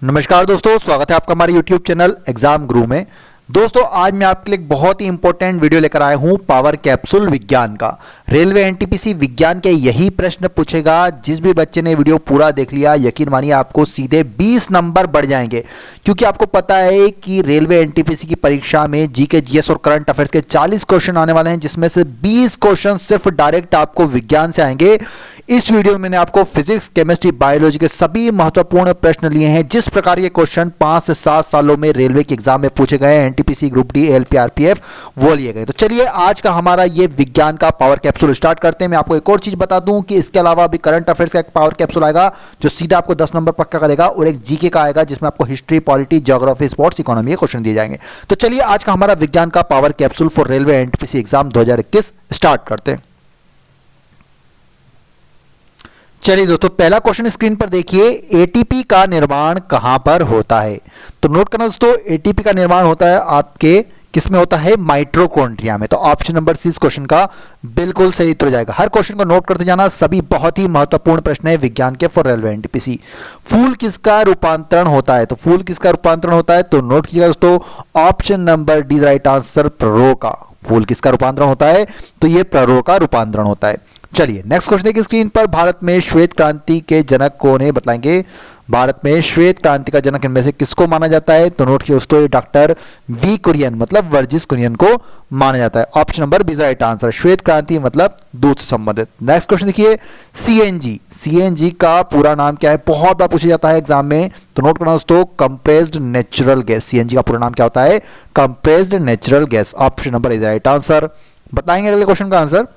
नमस्कार दोस्तों, स्वागत है आपका हमारे YouTube चैनल एग्जाम गुरु में। दोस्तों आज मैं आपके लिए एक बहुत ही इंपॉर्टेंट वीडियो लेकर आया हूं पावर कैप्सूल विज्ञान का। रेलवे एनटीपीसी विज्ञान के यही प्रश्न पूछेगा। जिस भी बच्चे ने वीडियो पूरा देख लिया, यकीन मानिए आपको सीधे 20 नंबर बढ़ जाएंगे, क्योंकि आपको पता है कि रेलवे एनटीपीसी की परीक्षा में जीके, जीएस और करंट अफेयर्स के 40 क्वेश्चन आने वाले हैं, जिसमें से 20 क्वेश्चन सिर्फ डायरेक्ट आपको विज्ञान से आएंगे। इस वीडियो में मैंने आपको फिजिक्स, केमिस्ट्री, बायोलॉजी के सभी महत्वपूर्ण प्रश्न लिए हैं। जिस प्रकार के क्वेश्चन 5 से 7 सालों में रेलवे के एग्जाम में पूछे गए, NTPC, group D, LP, RPF, वो लिए गए। तो चलिए आज का हमारा ये विज्ञान का पावर कैप्सूल स्टार्ट करते हैं। मैं आपको एक और चीज बता दूं कि इसके अलावा अभी करंट अफेयर्स का एक पावर कैप्सूल आएगा जो सीधा आपको 10 नंबर पक्का करेगा, और एक जीके का आएगा जिसमें आपको history, polity, geography, sports, economy के क्वेश्चन दिए जाएंगे। तो चलिए आज का हमारा विज्ञान का power capsule for railway NTPC exam 2021 start करते हैं। चलिए दोस्तों, पहला क्वेश्चन स्क्रीन पर देखिए, एटीपी का निर्माण कहां पर होता है? तो नोट करना दोस्तों, एटीपी का निर्माण होता है आपके किसमें होता है? माइटोकॉन्ड्रिया में। तो ऑप्शन नंबर सी इस क्वेश्चन का बिल्कुल सही उत्तर हो जाएगा। हर क्वेश्चन को नोट करते जाना, सभी बहुत ही महत्वपूर्ण प्रश्न है विज्ञान के फॉर रेलवे एनटीपीसी। फूल किसका रूपांतरण होता है? तो फूल किसका रूपांतरण होता है? तो नोट कीजिएगा दोस्तों, option number D right answer, प्ररोह का। फूल किसका रूपांतरण होता है? तो ये प्ररोह का रूपांतरण होता है। चलिए नेक्स्ट क्वेश्चन देखिए स्क्रीन पर, भारत में श्वेत क्रांति के जनक कौन है? बताएंगे। भारत में श्वेत क्रांति का जनक इनमें से किसको माना जाता है? तो नोट कीजिए दोस्तों, डॉक्टर वी कुरियन मतलब वर्जिस कुरियन को माना जाता है। Option number B right answer, श्वेत क्रांति मतलब दूध से संबंधित। नेक्स्ट क्वेश्चन देखिए, सीएनजी, सीएनजी का पूरा नाम क्या है? बहुत बार पूछा जाता है एग्जाम में, तो नोट करना दोस्तों, कंप्रेस्ड नेचुरल गैस। सीएनजी का पूरा नाम क्या होता है? Compressed natural gas. Option number is right answer. बताएंगे अगले क्वेश्चन का आंसर।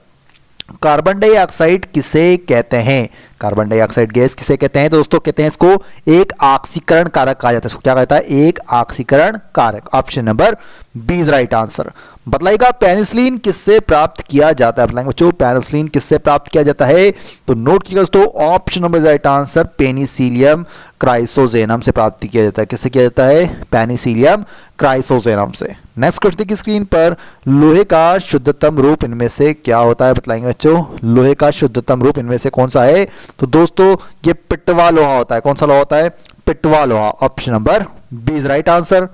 कार्बन डाइऑक्साइड किसे कहते हैं? कार्बन डाइऑक्साइड गैस किसे कहते हैं? तो दोस्तों कहते हैं इसको एक ऑक्सीकरण कारक कहा जाता है। इसको क्या कहता है? एक ऑक्सीकरण कारक। Option number B is right answer. बतलाइएगा, पेनिसिलिन किससे प्राप्त किया जाता है? बताएंगे बच्चों, पेनिसिलिन किससे प्राप्त किया जाता है? तो नोट कीजिएगा दोस्तों, option number right answer, Penicillium chrysogenum से प्राप्त किया जाता है। किससे किया जाता है? पेनिसिलियम क्राइसोजेनम से। नेक्स्ट क्वेश्चन देखिए स्क्रीन पर, लोहे का शुद्धतम रूप इनमें से क्या होता है? बताएंगे बच्चों, लोहे का शुद्धतम रूप इनमें से कौन सा है? तो दोस्तों ये पिटवा लोहा होता है। कौन सा लोहा होता है? पिटवा लोहा। Option number B is right answer.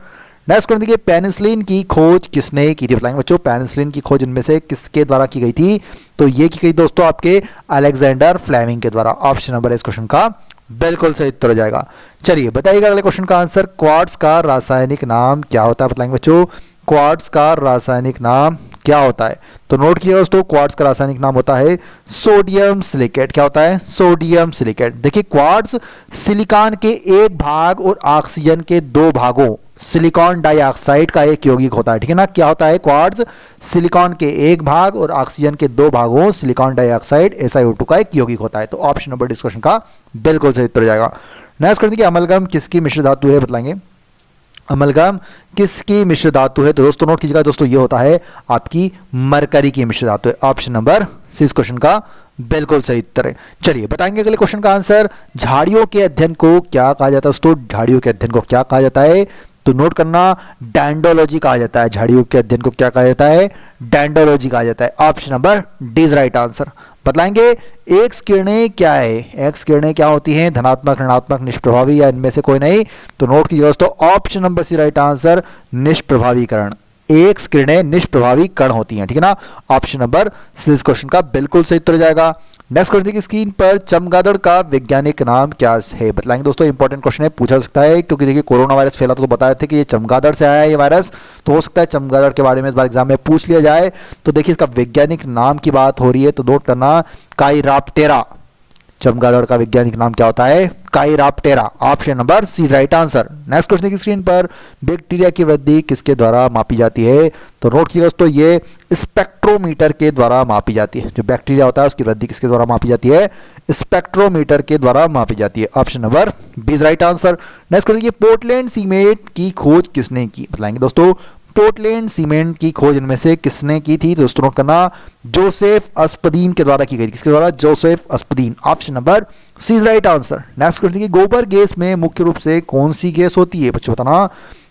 Next question देखिए, पेनिसिलिन की खोज किसने की थी? बताएंगे बच्चों, पेनिसिलिन की खोज इनमें से किसके द्वारा की गई थी? तो ये की गई दोस्तों आपके अलेक्जेंडर फ्लेमिंग के द्वारा। ऑप्शन नंबर इस क्वेश्चन का बिल्कुल सही उत्तर हो जाएगा। चलिए बताइएगा अगले क्वेश्चन का आंसर, क्वार्ट्ज का रासायनिक नाम क्या होता है? बताएंगे बच्चों, क्वार्ट्ज का रासायनिक नाम क्या होता है? तो नोट कीजिए दोस्तों, क्वार्ट्ज का रासायनिक नाम होता है सोडियम सिलिकेट। क्या होता है? Sodium silicate. देखिए, क्वार्ट्ज सिलिकॉन के एक भाग और ऑक्सीजन के दो भागों सिलिकॉन डाइऑक्साइड का एक यौगिक होता है। ठीक है ना? क्या होता है? क्वार्ट्ज सिलिकॉन के एक भाग और ऑक्सीजन के दो भागों सिलिकॉन डाइऑक्साइड SiO2 का एक यौगिक होता है। तो ऑप्शन नंबर डिस्कशन का बिल्कुल सही उत्तर हो जाएगा। नेक्स्ट क्वेश्चन, अमलगम किसकी मिश्र धातु है? बताएंगे अमलगम किसकी मिश्र धातु है? तो दोस्तों नोट कीजिएगा दोस्तों, ये होता है आपकी मरकरी की मिश्र धातु है। ऑप्शन नंबर सी इस क्वेश्चन का बिल्कुल सही उत्तर है। चलिए बताएंगे अगले क्वेश्चन का आंसर, झाड़ियों के अध्ययन को क्या कहा जाता है? दोस्तों झाड़ियों के अध्ययन को क्या कहा जाता है? तो नोट करना, डैंडोलॉजी कहा जाता है। झाड़ियों के अध्ययन को क्या कहा जाता है? डैंडोलॉजी कहा जाता है। Option number D is right answer. बतलाएंगे, एक्स किरणें क्या है? एक्स किरणें क्या होती हैं? धनात्मक, ऋणात्मक, निष्प्रभावी या इनमें से कोई नहीं? तो नोट कीजिए दोस्तों, option number C right answer, निष्प्रभावीकरण। एक्स किरणें निष्प्रभावी कण होती हैं। ठीक है ना? ऑप्शन नंबर सी इस क्वेश्चन का बिल्कुल सही उत्तर हो जाएगा। नेक्स्ट क्वेश्चन देखिए स्क्रीन पर, चमगादड़ का वैज्ञानिक नाम क्या है? बतलाएंगे दोस्तों, इंपॉर्टेंट क्वेश्चन है, पूछा सकता है, क्योंकि देखिए कोरोना वायरस फैला तो बताए थे कि ये चमगादड़ से आया है ये वायरस, तो हो सकता है चमगादड़ के बारे में इस बार एग्जाम में पूछ लिया जाए। तो देखिए इसका वैज्ञानिक नाम की बात हो रही है, तो नोट करना, काइराप्टेरा। चमगादड़ का वैज्ञानिक नाम क्या होता है? Chiroptera. Option number C right answer. Next question की स्क्रीन पर, बैक्टीरिया की वृद्धि किसके द्वारा मापी जाती है? तो नोट कीजिए दोस्तों, ये स्पेक्ट्रोमीटर के द्वारा मापी जाती है। जो बैक्टीरिया होता है उसकी वृद्धि किसके द्वारा मापी जाती है? स्पेक्ट्रोमीटर के द्वारा मापी जाती है। Option number B is right answer. Next question, Portland cement की खोज किसने की? बताएंगे दोस्तों, पोर्टलैंड सीमेंट की खोज इनमें से किसने की थी? दोस्तों नोट करना, जोसेफ अस्पदीन के द्वारा की गई। किसके द्वारा? Joseph Aspdin. Option number C is right answer. Next question, की गोबर गैस में मुख्य रूप से कौन सी गैस होती है? बच्चों बताना,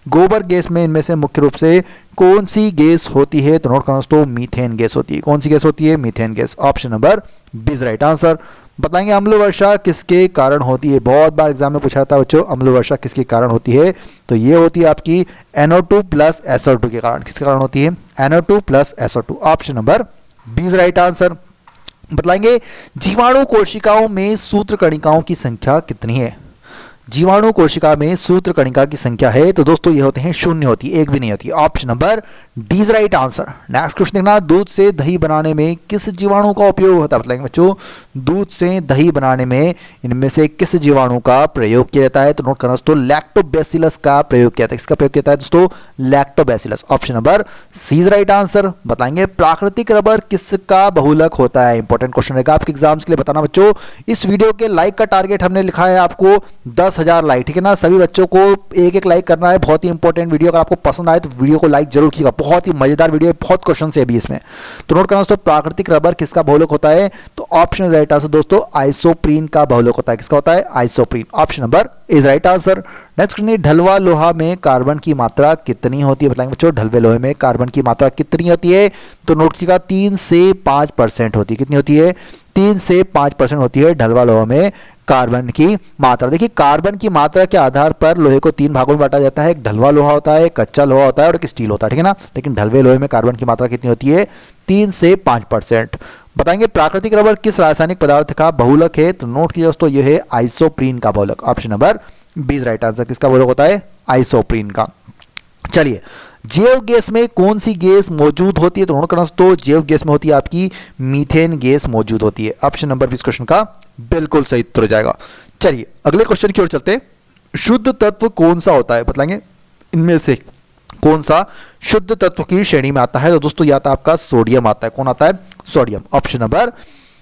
गोबर गैस में इनमें से मुख्य रूप से कौन सी गैस होती है? तो नोट करना दोस्तों, मीथेन गैस होती है। कौन सी गैस होती है? Methane gas. Option number B is right answer. बताएंगे अम्ल वर्षा किसके कारण होती है। बहुत बार एग्जाम में पूछा था बच्चों, अम्ल वर्षा किसके कारण होती है, तो ये होती है आपकी NO2 प्लस SO2 के कारण। किसके कारण होती है, NO2 plus SO2। Option number B is right answer. बताएंगे जीवाणु कोशिकाओं में सूत्रकणिकाओं की संख्या कितनी है। जीवाणु कोशिका में सूत्रकणिका की संख्या है तो दोस्तों ये होते हैं 0 होती है, 1 भी नहीं होती। Option number D is right answer. Next question देखना, दूध से दही बनाने में किस जीवाणु का उपयोग होता है। बताएंगे बच्चों दूध से दही बनाने में इनमें से किस जीवाणु का प्रयोग किया जाता है, तो नोट करना दोस्तों लैक्टोबैसिलस का प्रयोग किया जाता है। किसका प्रयोग किया जाता है दोस्तों, lactobacillus. Option number C is right answer. बताएंगे प्राकृतिक रबर किसका बहुलक होता है। इंपॉर्टेंट क्वेश्चन रहेगा आपके एग्जाम्स के लिए बताना बच्चों। इस वीडियो के लाइक का टारगेट हमने लिखा है आपको 10,000 लाइक, ठीक है ना। सभी बच्चों को एक एक लाइक करना है। बहुत ही इंपॉर्टेंट वीडियो, अगर आपको पसंद आए तो वीडियो को लाइक जरूर कीजिएगा। बहुत ही मजेदार वीडियो है, बहुत क्वेश्चन है अभी इसमें। तो नोट करना दोस्तों प्राकृतिक रबर किसका बहुलक होता है, तो ऑप्शन राइट आंसर दोस्तों आइसोप्रीन का बहुलक होता है। किसका होता है, isoprene. Option number is right answer. Next question, ढलवा लोहा में कार्बन की मात्रा कितनी होती है। बताएंगे बच्चों ढलवे लोहे में कार्बन की मात्रा कितनी होती है, तो नोट कीजिएगा 3 से 5% होती है। कितनी होती है, 3 से 5% होती है ढलवा लोहा में कार्बन की मात्रा। देखिए कार्बन की मात्रा के आधार पर लोहे को 3 भागों में बांटा जाता है। एक ढलवा लोहा होता है, कच्चा लोहा होता है और एक स्टील होता है, ठीक है ना। लेकिन ढलवे लोहे में कार्बन की मात्रा कितनी होती है, 3 से 5%। बताएंगे प्राकृतिक रबर किस रासायनिक पदार्थ का बहुलक है, तो नोट कीजिए दोस्तों यह है आइसोप्रीन का बहुलक। Option number B is right answer. किसका बहुलक होता है, आइसोप्रीन का। चलिए जैव गैस में कौन सी गैस मौजूद होती है, तो नोट करना दोस्तों जैव गैस में होती है आपकी मीथेन गैस मौजूद होती है। ऑप्शन नंबर 20 क्वेश्चन का बिल्कुल सही उत्तर हो जाएगा। चलिए अगले क्वेश्चन की ओर चलते हैं। शुद्ध तत्व कौन सा होता है, बताएंगे इनमें से कौन सा शुद्ध तत्व की श्रेणी में आता है, तो दोस्तों यह आता है आपका सोडियम आता है। कौन आता है, sodium. Option number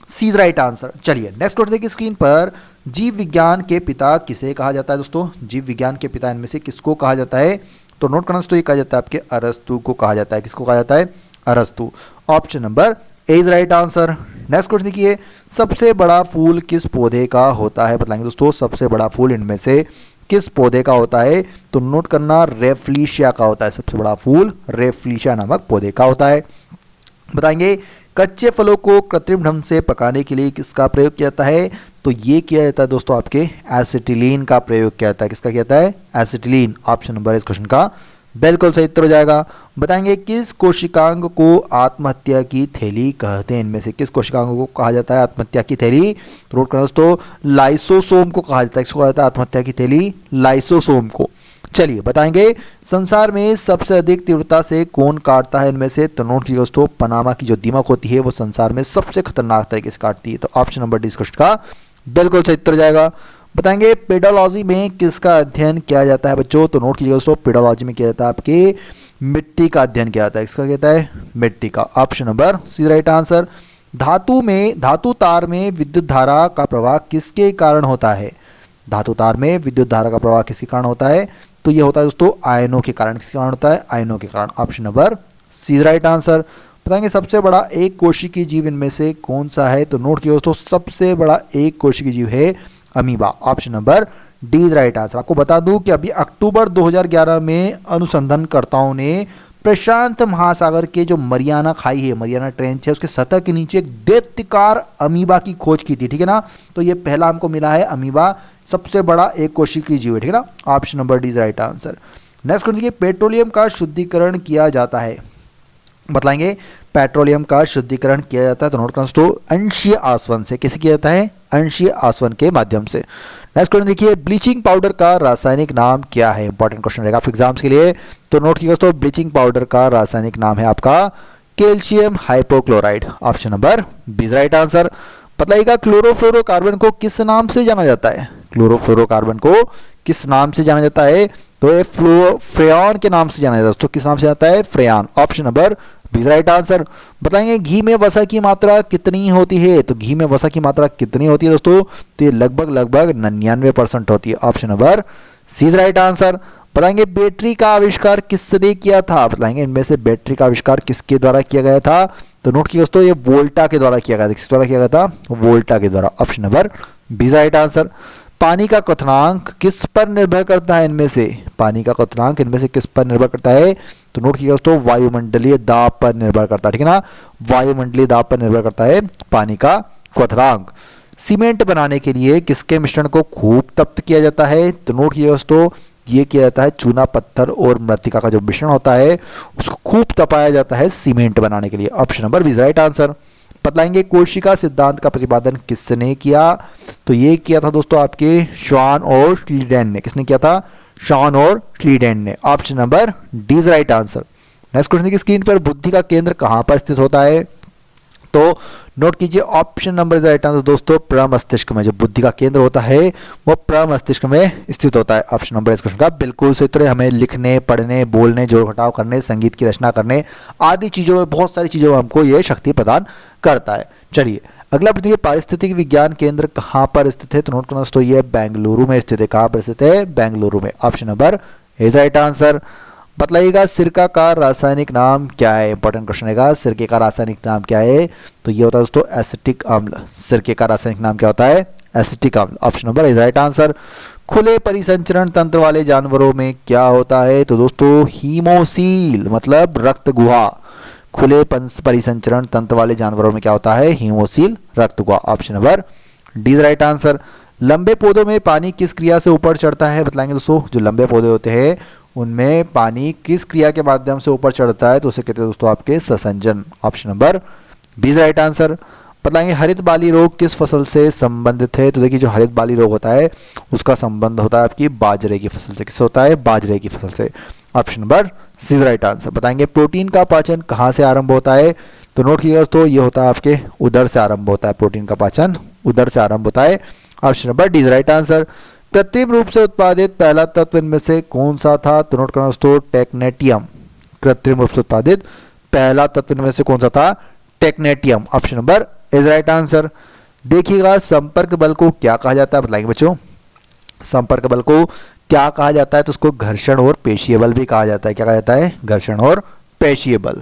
C is right answer. चलिए नेक्स्ट क्वेश्चन देखिए स्क्रीन पर, जीव विज्ञान के पिता किसे कहा जाता है। दोस्तों जीव विज्ञान के पिता इनमें से किसको कहा जाता है, तो नोट करना दोस्तों ये कहा जाता है आपके अरस्तु को कहा जाता है। किसको कहा जाता है, अरस्तु। Option number A is right answer. Next question देखिए, सबसे बड़ा फूल किस पौधे का होता है। बताएंगे दोस्तों सबसे बड़ा फूल इनमें से किस पौधे का होता है, तो नोट करना रेफ्लिशिया का होता है। सबसे बड़ा फूल रेफ्लिशिया नामक पौधे का होता है। बताएंगे कच्चे फलों को कृत्रिम ढंग से पकाने के लिए किसका प्रयोग किया जाता है, तो ये किया जाता है दोस्तों आपके एसिटिलीन का प्रयोग किया जाता है। किसका किया जाता है, एसिटिलीन। ऑप्शन नंबर इस क्वेश्चन का बिल्कुल सही उत्तर हो जाएगा। बताएंगे किस कोशिकांग को आत्महत्या की थैली कहते हैं। इनमें से किस कोशिकांग को कहा जाता है आत्महत्या की थैली, तो नोट करना दोस्तों लाइसोसोम को कहा जाता है। किसको कहा जाता है आत्महत्या की थैली, लाइसोसोम को। चलिए बताएंगे संसार में सबसे अधिक तीव्रता से कौन काटता है इनमें से, तो नोट कीजिए दोस्तों पनामा की जो दीमक होती है वो संसार में सबसे खतरनाक तरीके से काटती है। तो ऑप्शन नंबर डी इस क्वेश्चन का बिल्कुल सही उत्तर जाएगा। बताएंगे पेडोलॉजी में किसका अध्ययन किया जाता है बच्चों, तो नोट कीजिए दोस्तों पेडोलॉजी में किया जाता है आपके मिट्टी का अध्ययन किया जाता है। किसका कहता है, मिट्टी का। Option number C right answer. धातु तार में विद्युत धारा का प्रवाह किसके कारण होता है। धातु तार में विद्युत धारा का प्रवाह किसके कारण होता है, तो ये होता है दोस्तों आयनों के कारण। किसके कारण होता है, आयनों के कारण। Option number C right answer. बताएंगे सबसे बड़ा एक कोशिकीय जीव इनमें से कौन सा है, तो नोट कीजिए दोस्तों सबसे बड़ा एक कोशिकीय जीव है amoeba. Option number D is right answer. आपको बता दूं कि अभी अक्टूबर 2011 में अनुसंधानकर्ताओं ने प्रशांत महासागर के जो मरियाना खाई है, मरियाना ट्रेंच है, उसके सतह के नीचे एक दैत्यकार अमीबा की खोज की थी, ठीक है ना। तो ये पहला हमको मिला है अमीबा, सबसे बड़ा एक कोशिकीय जीव है, ठीक है ना। Option number D is right answer. Next question देखिए, पेट्रोलियम का शुद्धिकरण किया जाता है। बताएंगे पेट्रोलियम का शुद्धिकरण किया जाता है, तो नोट करना दोस्तों अंशीय आसवन से। कैसे किया जाता है, अंशीय आसवन के माध्यम से। नेक्स्ट क्वेश्चन देखिए, ब्लीचिंग पाउडर का रासायनिक नाम क्या है। इंपॉर्टेंट क्वेश्चन रहेगा आपके एग्जाम्स के लिए, तो नोट कीजिए दोस्तों ब्लीचिंग पाउडर का रासायनिक नाम है आपका calcium hypochloride. Option number B is right answer. बताइएगा क्लोरोफ्लोरोकार्बन को किस नाम से जाना जाता है। क्लोरोफ्लोरोकार्बन को किस नाम से जाना जाता है, तो ये फ्रेयॉन के नाम से जाना जाता है दोस्तों। किस नाम से जाता है, freon. Option number B right answer. बताएंगे घी में वसा की मात्रा कितनी होती है, तो घी में वसा की मात्रा कितनी होती है दोस्तों, तो ये लगभग 99% होती है। Option number C right answer. बताएंगे बैटरी का आविष्कार किसने किया था। बताएंगे इनमें से बैटरी का आविष्कार किसके द्वारा किया गया था, तो नोट कीजिए दोस्तों ये वोल्टा के द्वारा किया गया था। किस द्वारा किया गया था, वोल्टा के द्वारा। Option number B right answer. पानी का क्वथनांक किस पर निर्भर करता है इनमें से, पानी का क्वथनांक इनमें से किस पर निर्भर करता है, तो नोट कीजिए दोस्तों वायुमंडलीय दाब पर निर्भर करता है, ठीक है ना। वायुमंडलीय दाब पर निर्भर करता है पानी का क्वथनांक। सीमेंट बनाने के लिए किसके मिश्रण को खूब तप्त किया जाता है? तो नोट कीजिए दोस्तों, ये किया जाता है चूना पत्थर और मृतिका का जो मिश्रण होता है उसको खूब तपाया जाता है सीमेंट बनाने के लिए। Option number B right answer. बतलाएंगे कोशिका सिद्धांत का प्रतिपादन किसने किया? तो ये किया था दोस्तों आपके शॉन और श्लीडेन ने। किसने किया था? शॉन और श्लीडेन ने। Option number D is right answer. Next question की स्क्रीन पर बुद्धि का केंद्र कहां पर स्थित होता है? तो नोट कीजिए option number is right answer दोस्तों, प्रमस्तिष्क में। जो बुद्धि का केंद्र होता है वो प्रमस्तिष्क में स्थित होता है। ऑप्शन नंबर इस क्वेश्चन का बिल्कुल सही उत्तर है। हमें लिखने, पढ़ने, बोलने, जोड़ घटाव करने, संगीत की रचना करने आदि चीजों में, बहुत सारी चीजों में हमको ये शक्ति प्रदान करता है। चलिए अगला प्रश्न है, पारिस्थितिक विज्ञान केंद्र कहाँ पर स्थित है? तो नोट करना दोस्तों, ये बेंगलुरु में स्थित है। कहाँ पर स्थित है? बेंगलुरु में। Option number is right answer. बतलाइएगा सिरका का रासायनिक नाम क्या है? इंपॉर्टेंट क्वेश्चन है। सिरके का रासायनिक नाम क्या है? तो ये होता है दोस्तों एसिटिक अम्ल। सिरके का रासायनिक नाम क्या होता है? एसिटिक अम्ल। Option number is right answer. खुले परिसंचरण तंत्र वाले जानवरों में क्या होता है? तो दोस्तों हीमोसील, मतलब रक्त गुहा। खुले परिसंचरण तंत्र वाले जानवरों में क्या होता है? हीमोसील, रक्त गुहा। Option number D is right answer. लंबे पौधों में पानी किस क्रिया से ऊपर चढ़ता है? बतलाएंगे दोस्तों, जो लंबे पौधे होते हैं उनमें पानी किस क्रिया के माध्यम से ऊपर चढ़ता है? तो उसे कहते हैं दोस्तों आपके ससंजन। Option number B is right answer. बताएंगे हरित बाली रोग किस फसल से संबंधित है? तो देखिए जो हरित बाली रोग होता है उसका संबंध होता है आपकी बाजरे की फसल से। किससे होता है? बाजरे की फसल से। Option number C right answer. बताएंगे प्रोटीन का पाचन कहाँ से आरंभ होता है? तो नोट कीजिएगा दोस्तों, ये होता है आपके उदर से आरंभ होता है। प्रोटीन का पाचन उदर से आरंभ होता है। Option number D is right answer. कृत्रिम रूप से उत्पादित पहला तत्व इनमें से कौन सा था? तो नोट करना दोस्तों, टेक्नेटियम। कृत्रिम रूप से उत्पादित पहला तत्व इनमें से कौन सा था? Technetium. Option number is right answer. देखिएगा संपर्क बल को क्या कहा जाता है? बताएंगे बच्चों, संपर्क बल को क्या कहा जाता है? तो उसको घर्षण और पेशीय बल भी कहा जाता है। क्या कहा जाता है? घर्षण और पेशीय बल।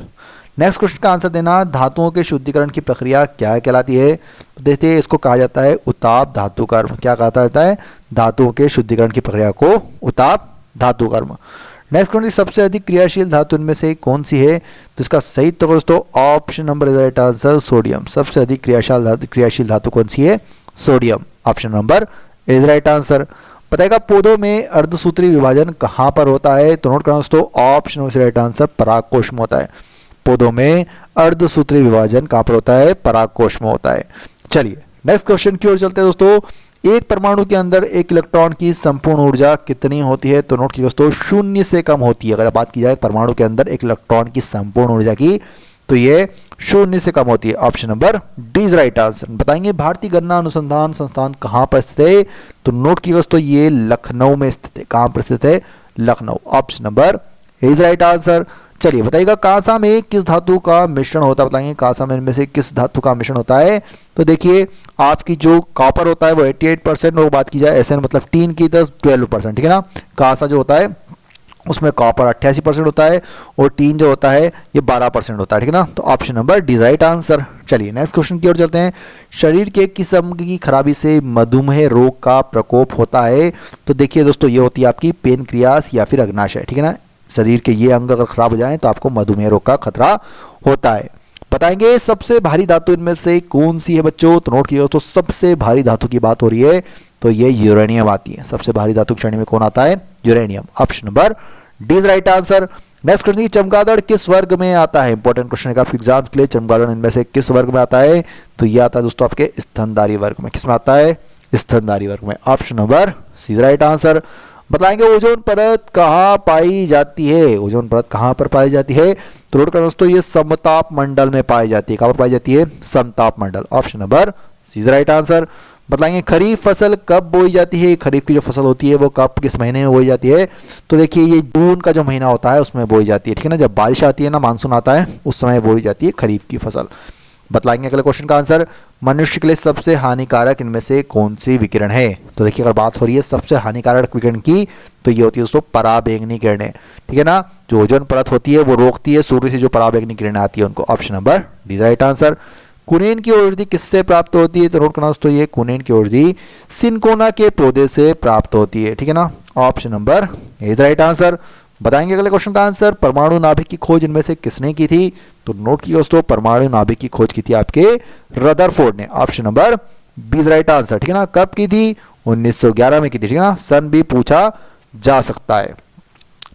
नेक्स्ट क्वेश्चन का आंसर देना, धातुओं के शुद्धिकरण की प्रक्रिया क्या कहलाती है? तो देखते हैं, इसको कहा जाता है उताप धातु कर्म। क्या कहा जाता है? धातुओं के शुद्धिकरण की प्रक्रिया को उताप धातु कर्म। नेक्स्ट क्वेश्चन, सबसे अधिक क्रियाशील धातु इनमें से कौन सी है? तो इसका सही उत्तर दोस्तों option number is right answer, sodium. सबसे अधिक क्रियाशील धातु कौन सी है? Sodium. Option number is right answer. बताएगा पौधों में अर्धसूत्री विभाजन कहाँ पर होता है? तो नोट करना दोस्तों, ऑप्शन नंबर राइट आंसर, परागकोश में होता है। पौधों में अर्धसूत्री विभाजन कहाँ पर होता है? परागकोश में होता है। चलिए नेक्स्ट क्वेश्चन की ओर चलते हैं दोस्तों। एक परमाणु के अंदर एक इलेक्ट्रॉन की संपूर्ण ऊर्जा कितनी होती है? तो नोट कीजिए दोस्तों, शून्य से कम होती है। अगर बात की जाए परमाणु के अंदर एक इलेक्ट्रॉन की संपूर्ण ऊर्जा की, तो ये शून्य से कम होती है। Option number D is right answer. बताएंगे भारतीय गन्ना अनुसंधान संस्थान कहाँ पर स्थित है? तो नोट कीजिए दोस्तों, ये लखनऊ में स्थित है। कहाँ पर स्थित है? Lucknow. Option number is right answer. चलिए बताइएगा कांसा में किस धातु का मिश्रण होता है? बताएंगे कांसा में इनमें से किस धातु का मिश्रण होता है? तो देखिए आपकी जो कॉपर होता है वो 88%, और बात की जाए एसएन मतलब टीन की, तो 12%। ठीक है ना। कांसा जो होता है उसमें कॉपर 88% होता है और टीन जो होता है ये 12% होता है। ठीक है ना। तो option number D right answer. चलिए नेक्स्ट क्वेश्चन की ओर चलते हैं। शरीर के किस अंग की खराबी से मधुमेह रोग का प्रकोप होता है? तो देखिए दोस्तों, ये होती है आपकी पेनक्रियास या फिर अग्नाशय। ठीक है ना। शरीर के ये अंग अगर खराब हो जाए तो आपको मधुमेह रोग का खतरा होता है। बताएंगे सबसे भारी धातु इनमें से कौन सी है बच्चों? तो नोट कीजिए, तो सबसे भारी धातु की बात हो रही है तो ये यूरेनियम आती है। सबसे भारी धातु श्रेणी में कौन आता है? Uranium. Option number D is right answer. Next question, चमगादड़ किस वर्ग में आता है? इंपॉर्टेंट क्वेश्चन है आपके एग्जाम के लिए। चमगादड़ इनमें से किस वर्ग में आता है? तो ये आता है दोस्तों आपके स्तनधारी वर्ग में। किस में आता है? स्तनधारी वर्ग में। Option number C right answer. बताएंगे ओजोन परत कहाँ पाई जाती है? ओजोन परत कहाँ पर पाई जाती है? तो नोट करना दोस्तों, ये समताप मंडल में पाई जाती है। कहाँ पर पाई जाती है? समताप मंडल। Option number C right answer. बताएंगे खरीफ फसल कब बोई जाती है? खरीफ की जो फसल होती है वो कब, किस महीने में बोई जाती है? तो देखिए ये जून का जो महीना होता है उसमें बोई जाती है। ठीक है ना। जब बारिश आती है ना, मानसून आता है, उस समय बोई जाती है खरीफ की फसल। बतलाएंगे अगले क्वेश्चन का आंसर। मनुष्य के लिए सबसे हानिकारक इनमें से कौन सी विकिरण है? तो देखिए अगर बात हो रही है सबसे हानिकारक विकिरण की, तो ये होती है दोस्तों पराबैंगनी किरणें। ठीक है ना। जो ओजोन परत होती है वो रोकती है सूर्य से जो पराबैंगनी किरणें आती है उनको। Option number D right answer. कुनेन की औषधि किससे प्राप्त होती है? तो नोट करना दोस्तों, ये कुनेन की औषधि सिनकोना के पौधे से प्राप्त होती है। ठीक है ना। Option number is right answer. बताएंगे अगले क्वेश्चन का आंसर। परमाणु नाभिक की खोज इनमें से किसने की थी? तो नोट की दोस्तों, परमाणु नाभिक की खोज की थी आपके रदरफोर्ड ने। Option number B is right answer, ठीक है ना। कब की थी? 1911 में की थी, ठीक है ना। सन भी पूछा जा सकता है।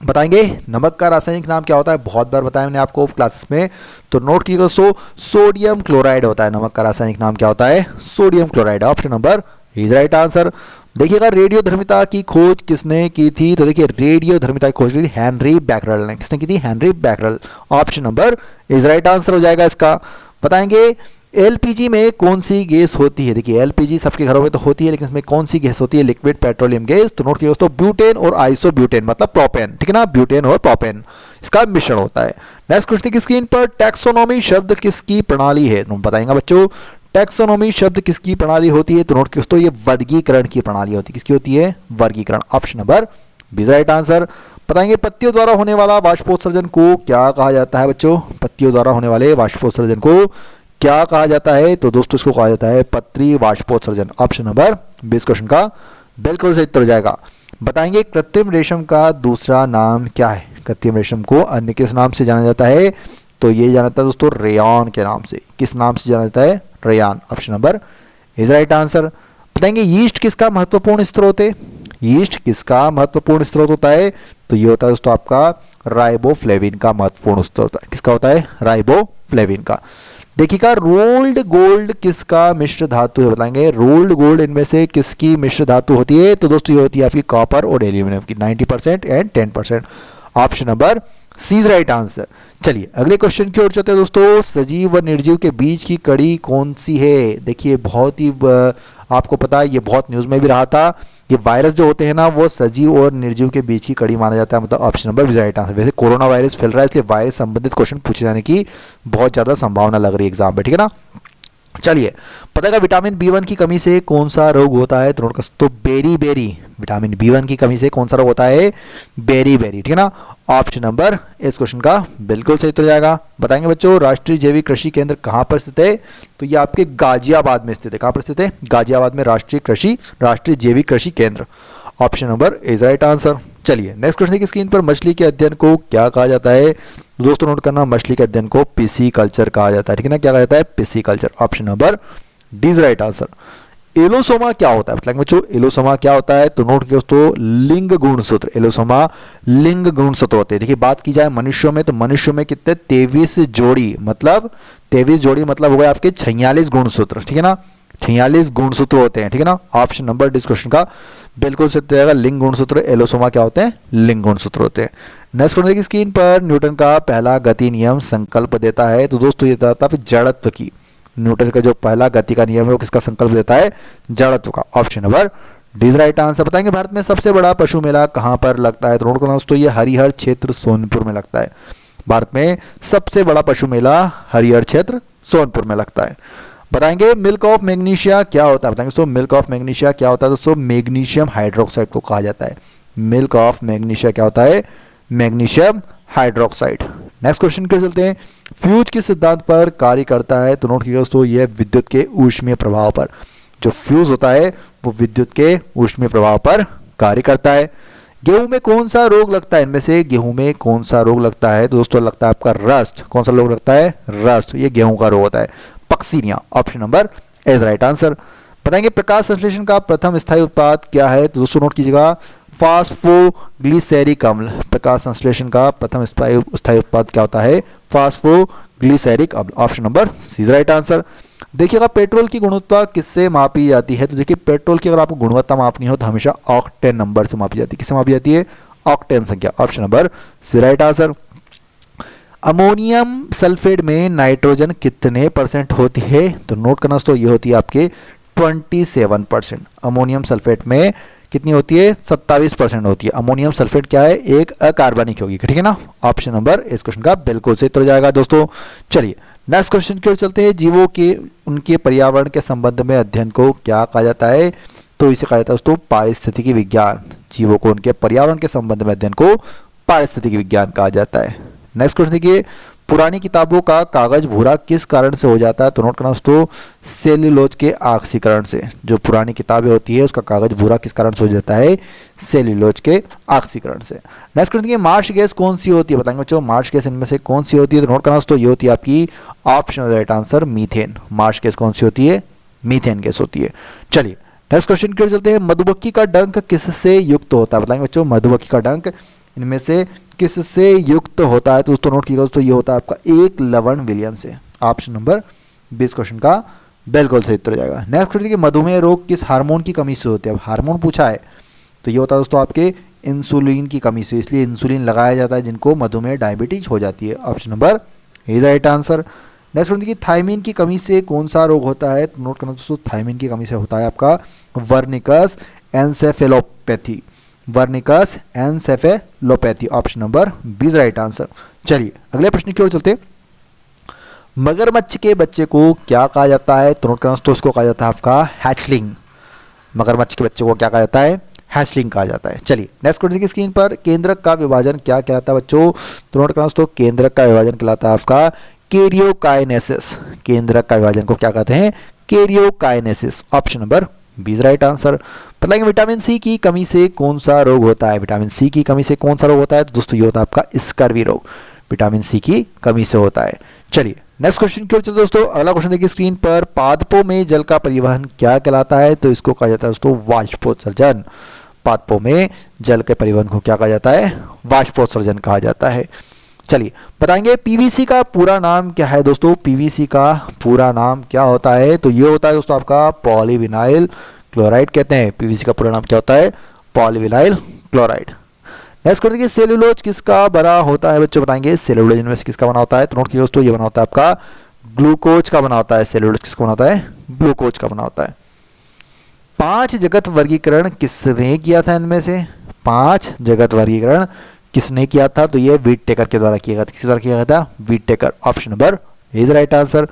बताएंगे नमक का रासायनिक नाम क्या होता है? बहुत बार बताया मैंने आपको क्लासेस में, तो नोट कीजिएगा दोस्तों, सोडियम क्लोराइड होता है। नमक का रासायनिक नाम क्या होता है? Sodium chloride. Option number is right answer. देखिएगा रेडियो धर्मिता की खोज किसने की थी? तो देखिए रेडियो धर्मिता की खोज की थी हेनरी बैकरल ने। किसने की थी? Henry Becquerel. Option number is right answer हो जाएगा इसका। बताएंगे एलपीजी में कौन सी गैस होती है? देखिए एलपीजी सबके घरों में तो होती है, लेकिन इसमें कौन सी गैस होती है? Liquid petroleum gas. तो नोट कीजिए दोस्तों, ब्यूटेन और आइसोब्यूटेन, मतलब प्रोपेन, ठीक है ना। ब्यूटेन और प्रोपेन इसका मिश्रण होता है। नेक्स्ट क्वेश्चन की स्क्रीन पर, टैक्सोनॉमी शब्द किसकी प्रणाली है? तुम बताएंगे बच्चों, टैक्सोनॉमी शब्द किसकी प्रणाली होती है? तो नोट कीजिए दोस्तों, ये वर्गीकरण की प्रणाली होती है। किसकी होती है? वर्गीकरण। Option number B is right answer. बताएंगे पत्तियों द्वारा होने वाला वाष्पोत्सर्जन को क्या कहा जाता है? बच्चों पत्तियों द्वारा होने वाले वाष्पोत्सर्जन को क्या कहा जाता है? तो दोस्तों इसको कहा जाता है पत्री वाष्पोत्सर्जन। ऑप्शन नंबर 20 क्वेश्चन का बिल्कुल सही उत्तर हो जाएगा। बताएंगे कृत्रिम रेशम का दूसरा नाम क्या है? कृत्रिम रेशम को अन्य किस नाम से जाना जाता है? तो ये जाना जाता है दोस्तों रेयान के नाम से। किस नाम से जाना जाता है? Rayon. Option number is right answer. बताएंगे यीस्ट किसका महत्वपूर्ण स्रोत है? यीस्ट किसका महत्वपूर्ण स्रोत होता है? तो ये होता है दोस्तों आपका राइबोफ्लेविन का महत्वपूर्ण स्रोत होता है। किसका होता है? राइबोफ्लेविन का। देखिएगा रोल्ड गोल्ड किसका मिश्र धातु है? बताएंगे रोल्ड गोल्ड इनमें से किसकी मिश्र धातु होती है? तो दोस्तों ये होती है आपकी कॉपर और एल्यूमिनियम की, 90% and 10%। Option number C is right answer. चलिए अगले क्वेश्चन की ओर चलते हैं दोस्तों, सजीव व निर्जीव के बीच की कड़ी कौन सी है? देखिए बहुत ही आपको पता है, ये बहुत न्यूज में भी रहा था, ये वायरस जो होते हैं ना वो सजीव और निर्जीव के बीच की कड़ी माना जाता है, मतलब ऑप्शन नंबर राइट आंसर। वैसे कोरोना वायरस फैल रहा है, इसलिए वायरस संबंधित क्वेश्चन पूछे जाने की बहुत ज्यादा संभावना लग रही है एग्जाम में, ठीक है ना। चलिए पता है विटामिन बी वन की कमी से कौन सा रोग होता है? तो beriberi, vitamin B one की कमी से कौन सा रोग होता है? बेरी बेरी, ठीक है ना। ऑप्शन नंबर इस क्वेश्चन का बिल्कुल सही उत्तर जाएगा। बताएंगे बच्चों राष्ट्रीय जैविक कृषि केंद्र कहाँ पर स्थित है? तो ये आपके गाजियाबाद में स्थित है। कहाँ पर स्थित है? गाजियाबाद में राष्ट्रीय जैविक कृषि केंद्र। Option number is right answer. चलिए नेक्स्ट क्वेश्चन की स्क्रीन पर, मछली के अध्ययन को क्या कहा जाता है? दोस्तों नोट करना, मछली के अध्ययन को पिसीकल्चर कहा जाता है, ठीक है ना। क्या कहा जाता है? Pisciculture. Option number D is right answer. एलोसोमा क्या होता है? बताएंगे बच्चों एलोसोमा क्या होता है? तो नोट किया दोस्तों लिंग गुणसूत्र। एलोसोमा लिंग गुणसूत्र होते हैं। देखिए बात की जाए मनुष्यों में, तो मनुष्यों में कितने 23 जोड़ी, मतलब 23 जोड़ी मतलब हो गए आपके 46 गुणसूत्र, ठीक है ना। 46 गुणसूत्र होते हैं, ठीक है ना। ऑप्शन नंबर डी क्वेश्चन का बिल्कुल सही जाएगा। लिंग गुणसूत्र एलोसोमा क्या होते हैं? लिंग गुणसूत्र होते हैं। नेक्स्ट की स्क्रीन पर, न्यूटन का पहला गति नियम संकल्प देता है? तो दोस्तों ये देता है जड़त्व की। न्यूटन का जो पहला गति का नियम है वो किसका संकल्प देता है? जड़त्व का। Option number D is right answer. बताएंगे भारत में सबसे बड़ा पशु मेला कहाँ पर लगता है? तो नोट करना दोस्तों, ये हरिहर क्षेत्र सोनपुर में लगता है। भारत में सबसे बड़ा पशु मेला हरिहर क्षेत्र सोनपुर में लगता है। बताएंगे मिल्क ऑफ मैग्नीशिया क्या होता है? बताएंगे दोस्तों मिल्क ऑफ मैग्नीशिया क्या होता है? दोस्तों मैग्नीशियम हाइड्रोक्साइड को कहा जाता है। मिल्क ऑफ मैग्नीशिया क्या होता है? Magnesium hydroxide. नेक्स्ट क्वेश्चन के चलते हैं, फ्यूज किस सिद्धांत पर कार्य करता है? तो नोट कीजिएगा दोस्तों यह विद्युत के ऊष्मीय प्रभाव पर। जो फ्यूज होता है वो विद्युत के ऊष्मीय प्रभाव पर कार्य करता है। गेहूं में कौन सा रोग लगता है? इनमें से गेहूं में कौन सा रोग लगता है? तो दोस्तों लगता है आपका रस्ट। कौन सा रोग लगता है? रस्ट। ये गेहूं का रोग होता है, Puccinia. Option number is right answer. बताएंगे प्रकाश संश्लेषण का प्रथम स्थायी उत्पाद क्या है? तो दोस्तों नोट कीजिएगा फास्फोग्लिसैरिक अम्ल। प्रकाश संश्लेषण का प्रथम स्थायी उत्पाद क्या होता है? फास्फोग्लिसैरिक अम्ल। Option number C is right answer. देखिएगा पेट्रोल की गुणवत्ता किससे मापी जाती है? तो देखिए पेट्रोल की अगर आपको गुणवत्ता मापनी हो तो हमेशा ऑक्टेन नंबर से मापी जाती है। किससे मापी जाती है? ऑक्टेन संख्या। Option number C right answer. Ammonium sulphate में नाइट्रोजन कितने परसेंट होती है? तो नोट करना दोस्तों ये होती है आपके 27%। अमोनियम सल्फेट में कितनी होती है? 27% होती है। अमोनियम सल्फेट क्या है? एक अकार्बनिक यौगिक, ठीक है ना। ऑप्शन नंबर इस क्वेश्चन का बिल्कुल सही उत्तर जाएगा दोस्तों। चलिए नेक्स्ट क्वेश्चन की ओर चलते हैं, जीवों के उनके पर्यावरण के संबंध में अध्ययन को क्या कहा जाता है? तो इसे कहा जाता है दोस्तों पारिस्थितिकी विज्ञान। जीवों को उनके पर्यावरण के संबंध में अध्ययन को पारिस्थितिकी विज्ञान कहा जाता है। नेक्स्ट क्वेश्चन देखिए, पुरानी किताबों का कागज भूरा किस कारण से हो जाता है? तो नोट करना दोस्तों सेल्यूलोज के ऑक्सीकरण से। जो पुरानी किताबें होती है उसका कागज भूरा किस कारण से हो जाता है? सेल्यूलोज के ऑक्सीकरण से। नेक्स्ट क्वेश्चन देखिए, मार्श गैस कौन सी होती है? बताएंगे बच्चों मार्श गैस इनमें से कौन सी होती है? तो नोट करना दोस्तों ये होती है आपकी option right answer methane. Marsh gas कौन सी होती है? मीथेन गैस होती है। चलिए नेक्स्ट क्वेश्चन की ओर चलते हैं। मधुमक्खी का डंक किससे युक्त होता है? बताएंगे बच्चों, मधुमक्खी का डंक इनमें से किससे युक्त होता है? तो दोस्तों नोट कीजिएगा दोस्तों, ये होता है आपका एक लवण विलयन से। ऑप्शन नंबर 20 क्वेश्चन का बिल्कुल सही उत्तर हो जाएगा। नेक्स्ट क्वेश्चन कि मधुमेह रोग किस हार्मोन की कमी से होता है? अब हार्मोन पूछा है तो ये होता है दोस्तों आपके इंसुलिन की कमी से, इसलिए इंसुलिन लगाया जाता है जिनको मधुमेह डायबिटीज हो जाती है। Option number is right answer. Next question की थायमिन की कमी से कौन सा रोग होता है? तो नोट करना दोस्तों, थायमिन की कमी से होता है आपका Wernicke's encephalopathy. Wernicke's encephalopathy, option number 20 right answer. चलिए अगले प्रश्न की ओर चलते हैं। मगरमच्छ के बच्चे को क्या कहा जाता है? तो नोट करना दोस्तों, उसको कहा जाता है आपका हैचलिंग। मगरमच्छ के बच्चे को क्या कहा जाता है? हैचलिंग कहा जाता है। चलिए नेक्स्ट क्वेश्चन की स्क्रीन पर, केंद्रक का विभाजन क्या कहलाता है बच्चों? तो नोट करना दोस्तों, केंद्रक का विभाजन कहलाता है आपका कैरियोकाइनेसिस। केंद्रक का विभाजन को क्या कहते हैं? Karyokinesis, option number 20 right answer. बताएंगे विटामिन सी की कमी से कौन सा रोग होता है? विटामिन सी की कमी से कौन सा रोग होता है? तो दोस्तों ये होता है आपका स्कर्वी रोग, विटामिन सी की कमी से होता है। चलिए नेक्स्ट क्वेश्चन की ओर चलते दोस्तों। अगला क्वेश्चन देखिए स्क्रीन पर, पादपों में जल का परिवहन क्या कहलाता है? तो इसको कहा जाता है दोस्तों वाष्पोत्सर्जन। पादपों में जल के परिवहन को क्या कहा जाता है? वाष्पोत्सर्जन कहा जाता है। चलिए बताएंगे पीवीसी का पूरा नाम क्या है? दोस्तों पीवीसी का पूरा नाम क्या होता है? तो ये होता है दोस्तों आपका पॉलीविनाइल क्लोराइड कहते हैं। पीवीसी का पूरा नाम क्या होता है? Polyvinyl chloride. नेक्स्ट क्वेश्चन की सेलुलोज किसका बना होता है बच्चों? बताएंगे सेलुलोज इनमें से किसका बना होता है? तो नोट कीजिए दोस्तों, ये बना होता है आपका ग्लूकोज का बना होता है। सेलुलोज किसका बना होता है? ग्लूकोज का बना होता है। 5 जगत वर्गीकरण किसने किया था? इनमें से 5 जगत वर्गीकरण किसने किया था? तो ये व्हीटटेकर के द्वारा किया गया था। किसके द्वारा किया गया था? Whittaker, option number is right answer.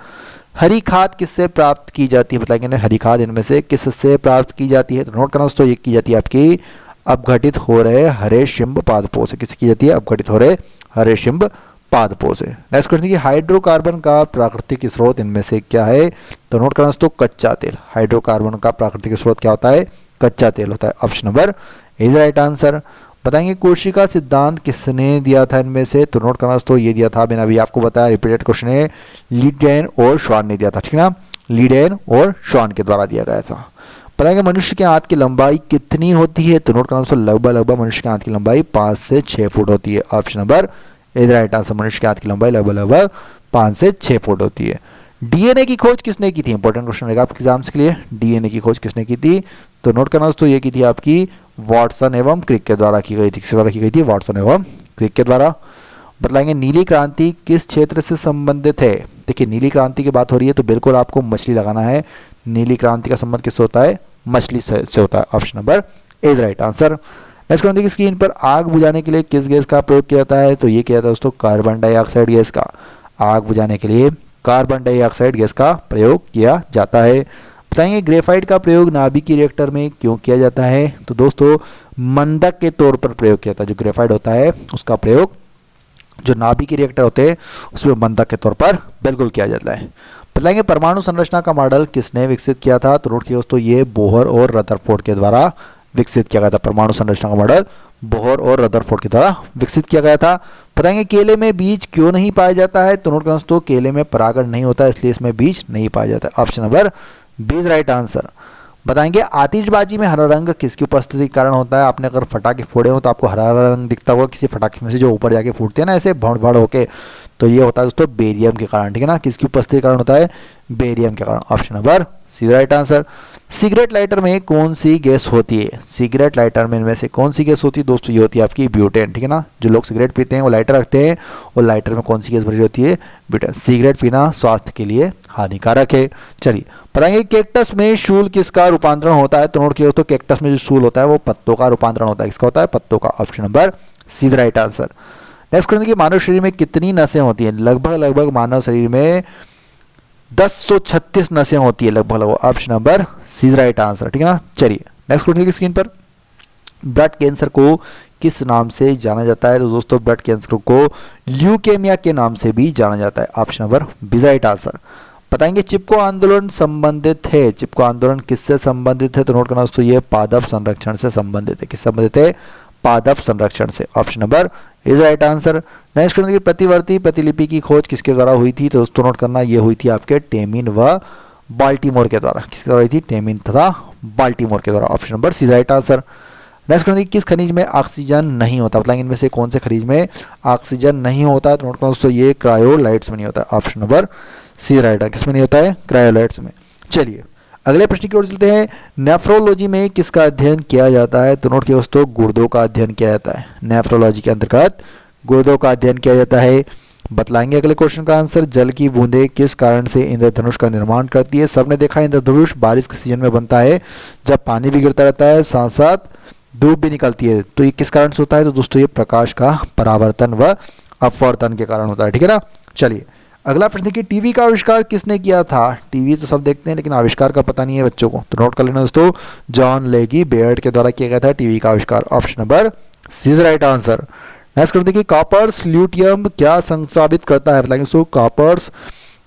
हरी खाद किससे प्राप्त की जाती है? बताएंगे हरी खाद इनमें से किससे प्राप्त की जाती है? तो नोट करना दोस्तों, ये की जाती है आपकी अपघटित हो रहे हरे शिंब पादपों से। किसकी जाती है? अपघटित हो रहे हरे शिंब पादपों से। नेक्स्ट क्वेश्चन की हाइड्रोकार्बन का प्राकृतिक स्रोत इनमें से क्या है? तो नोट करना दोस्तों, कच्चा तेल। हाइड्रोकार्बन का प्राकृतिक स्रोत क्या होता है? कच्चा तेल होता है, option number is right answer. बताएंगे कोशिका सिद्धांत किसने दिया था इनमें से? तो नोट करना दोस्तों, ये दिया था, मैंने अभी आपको बताया, रिपीटेड क्वेश्चन है, लीडेन और श्वान ने दिया था, ठीक है ना? लीडेन और श्वान के द्वारा दिया गया था। बताएंगे मनुष्य के हाथ की लंबाई कितनी होती है? तो नोट करना दोस्तों, लगभग मनुष्य के हाथ की लंबाई 5 से 6 फुट होती है, option number is right answer. मनुष्य के हाथ की लंबाई लगभग 5 से 6 फुट होती है। डीएनए की खोज किसने की थी? इंपॉर्टेंट क्वेश्चन रहेगा आपके एग्जाम्स के लिए। डीएनए की खोज किसने की थी? तो नोट करना दोस्तों, ये की थी आपकी वाटसन एवं क्रिक के द्वारा की गई थी। किसके द्वारा की गई थी? वाटसन एवं क्रिक के द्वारा। बतलाएंगे नीली क्रांति किस क्षेत्र से संबंधित है? देखिए नीली क्रांति की बात हो रही है तो बिल्कुल आपको मछली लगाना है। नीली क्रांति का संबंध किससे होता है? मछली से होता है, option number is right answer. Next question देखिए स्क्रीन पर, आग बुझाने के लिए किस गैस का प्रयोग किया जाता है? तो ये किया जाता है दोस्तों कार्बन डाइऑक्साइड गैस का। आग बुझाने के लिए कार्बन डाइऑक्साइड गैस का प्रयोग किया जाता है। बताएंगे ग्रेफाइट का प्रयोग नाभिकीय रिएक्टर में क्यों किया जाता है? तो दोस्तों मंदक के तौर पर प्रयोग किया जाता है। जो ग्रेफाइट होता है उसका प्रयोग जो नाभिकीय रिएक्टर होते हैं उसमें मंदक के तौर पर बिल्कुल किया जाता है। बताएंगे परमाणु संरचना का मॉडल किसने विकसित किया था? तो नोट कीजिए दोस्तों, ये बोहर और रदरफोर्ड के द्वारा विकसित किया गया था। परमाणु संरचना का मॉडल बोहर और रदरफोर्ड के द्वारा विकसित किया गया था। बताएंगे केले में बीज क्यों नहीं पाया जाता है? तो नोट करना दोस्तों, केले में परागण नहीं होता इसलिए इसमें बीज नहीं पाया जाता है, ऑप्शन नंबर 20 राइट आंसर। बताएंगे आतिशबाजी में हरा रंग किसकी उपस्थिति के कारण होता है? आपने अगर फटाके फोड़े हो तो आपको हरा रंग दिखता होगा किसी फटाके में से जो ऊपर जाके फूटते हैं ना ऐसे भड़ भड़ होके, तो ये होता है दोस्तों बेरियम के कारण, ठीक है ना? किसकी उपस्थिति के कारण होता है? बेरियम के कारण, option number C right answer. Cigarette lighter में कौन सी गैस होती है? सिगरेट लाइटर में इनमें से कौन सी गैस होती है? दोस्तों ये होती है आपकी ब्यूटेन, ठीक है ना? जो लोग सिगरेट पीते हैं वो लाइटर रखते हैं और लाइटर में कौन सी गैस भरी होती है? ब्यूटेन। सिगरेट पीना स्वास्थ्य के लिए हानिकारक है। चलिए बताएंगे कैक्टस में शूल किसका रूपांतरण होता है? तो नोट किया दोस्तों, कैक्टस में जो शूल होता है वो पत्तों का रूपांतरण होता है। किसका होता है? पत्तों का, option number C right answer. Next question देखिए, मानव शरीर में कितनी नसें होती हैं? लगभग मानव शरीर में 1036 नसें होती है लगभग, option number C right answer, ठीक है ना? चलिए नेक्स्ट क्वेश्चन देखिए स्क्रीन पर, ब्लड कैंसर को किस नाम से जाना जाता है? तो दोस्तों ब्लड कैंसर को ल्यूकेमिया के नाम से भी जाना जाता है, option number B right answer. बताएंगे चिपको आंदोलन संबंधित है? चिपको आंदोलन किससे संबंधित है? तो नोट करना दोस्तों, ये पादप संरक्षण से संबंधित है। किससे संबंधित है? पादप संरक्षण से, option number is right answer. Next question, प्रतिवर्ती प्रतिलिपि की खोज किसके द्वारा हुई थी? तो दोस्तों नोट करना, ये हुई थी आपके टेमिन व बाल्टीमोर के द्वारा। किसके द्वारा थी? टेमिन तथा बाल्टीमोर के द्वारा। Option number C right answer. Next question, किस खनिज में ऑक्सीजन नहीं होता? बताएंगे इनमें से कौन से खनिज में ऑक्सीजन नहीं होता है? तो नोट करो दोस्तों, ये क्रायोलाइट्स में नहीं होता है। ऑप्शन नंबर सी राइट है। किसमें नहीं होता है? क्रायोलाइट्स में। चलिए अगले प्रश्न की ओर चलते हैं। नेफ्रोलॉजी में किसका अध्ययन किया जाता है? तो नोट किया दोस्तों, गुर्दों का अध्ययन किया जाता है। नेफ्रोलॉजी के अंतर्गत गुर्दों का अध्ययन किया जाता है। बतलाएंगे अगले क्वेश्चन का आंसर। जल की बूंदें किस कारण से इंद्रधनुष का निर्माण करती है? सबने देखा है इंद्रधनुष बारिश के सीजन में बनता है, जब पानी भी गिरता रहता है, साथ साथ धूप भी निकलती है। तो ये किस कारण से होता है? तो दोस्तों ये प्रकाश का परावर्तन व अपवर्तन के कारण होता है। ठीक है ना। चलिए अगला प्रश्न देखिए, टीवी का आविष्कार किसने किया था? टीवी तो सब देखते हैं लेकिन आविष्कार का पता नहीं है बच्चों को, तो नोट कर लेना दोस्तों, जॉन लेगी बेयर्ड के द्वारा किया गया था टीवी का आविष्कार। Option number C is right answer. Next करते हैं कि कॉपर्स ल्यूटियम क्या संस्रावित करता है? बताएंगे दोस्तों,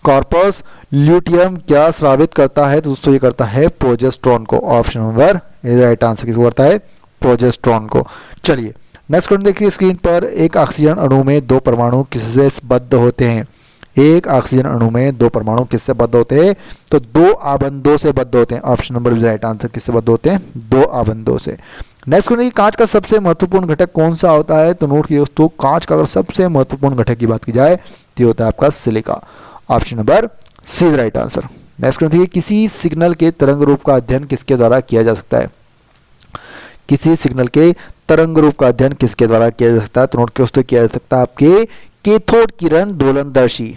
कॉर्पस ल्यूटियम क्या स्रावित करता है? तो दोस्तों ये करता है प्रोजेस्टेरोन को। Option number is right answer. किसको करता है? प्रोजेस्टेरोन को। चलिए नेक्स्ट क्वेश्चन देखिए, स्क्रीन पर एक ऑक्सीजन अणु में दो परमाणु किससे बद्ध होते हैं? एक ऑक्सीजन अणु में दो परमाणु किससे बद्ध होते हैं? तो दो आबंधों से बद्ध होते हैं। Option number is right answer. किससे बद्ध होते हैं? दो आबंधों से। नेक्स्ट क्वेश्चन, कांच का सबसे महत्वपूर्ण घटक कौन सा होता है? तो नोट किए दोस्तों, कांच का अगर सबसे महत्वपूर्ण घटक की बात की जाए तो होता है आपका silica. Option number C is right answer. Next question, किसी सिग्नल के तरंग रूप का अध्ययन किसके द्वारा किया जा सकता है? किसी सिग्नल के तरंग रूप का अध्ययन किसके द्वारा किया जा सकता है? तो नोट किए दोस्तों, किया जा सकता है आपके कैथोड किरण दोलनदर्शी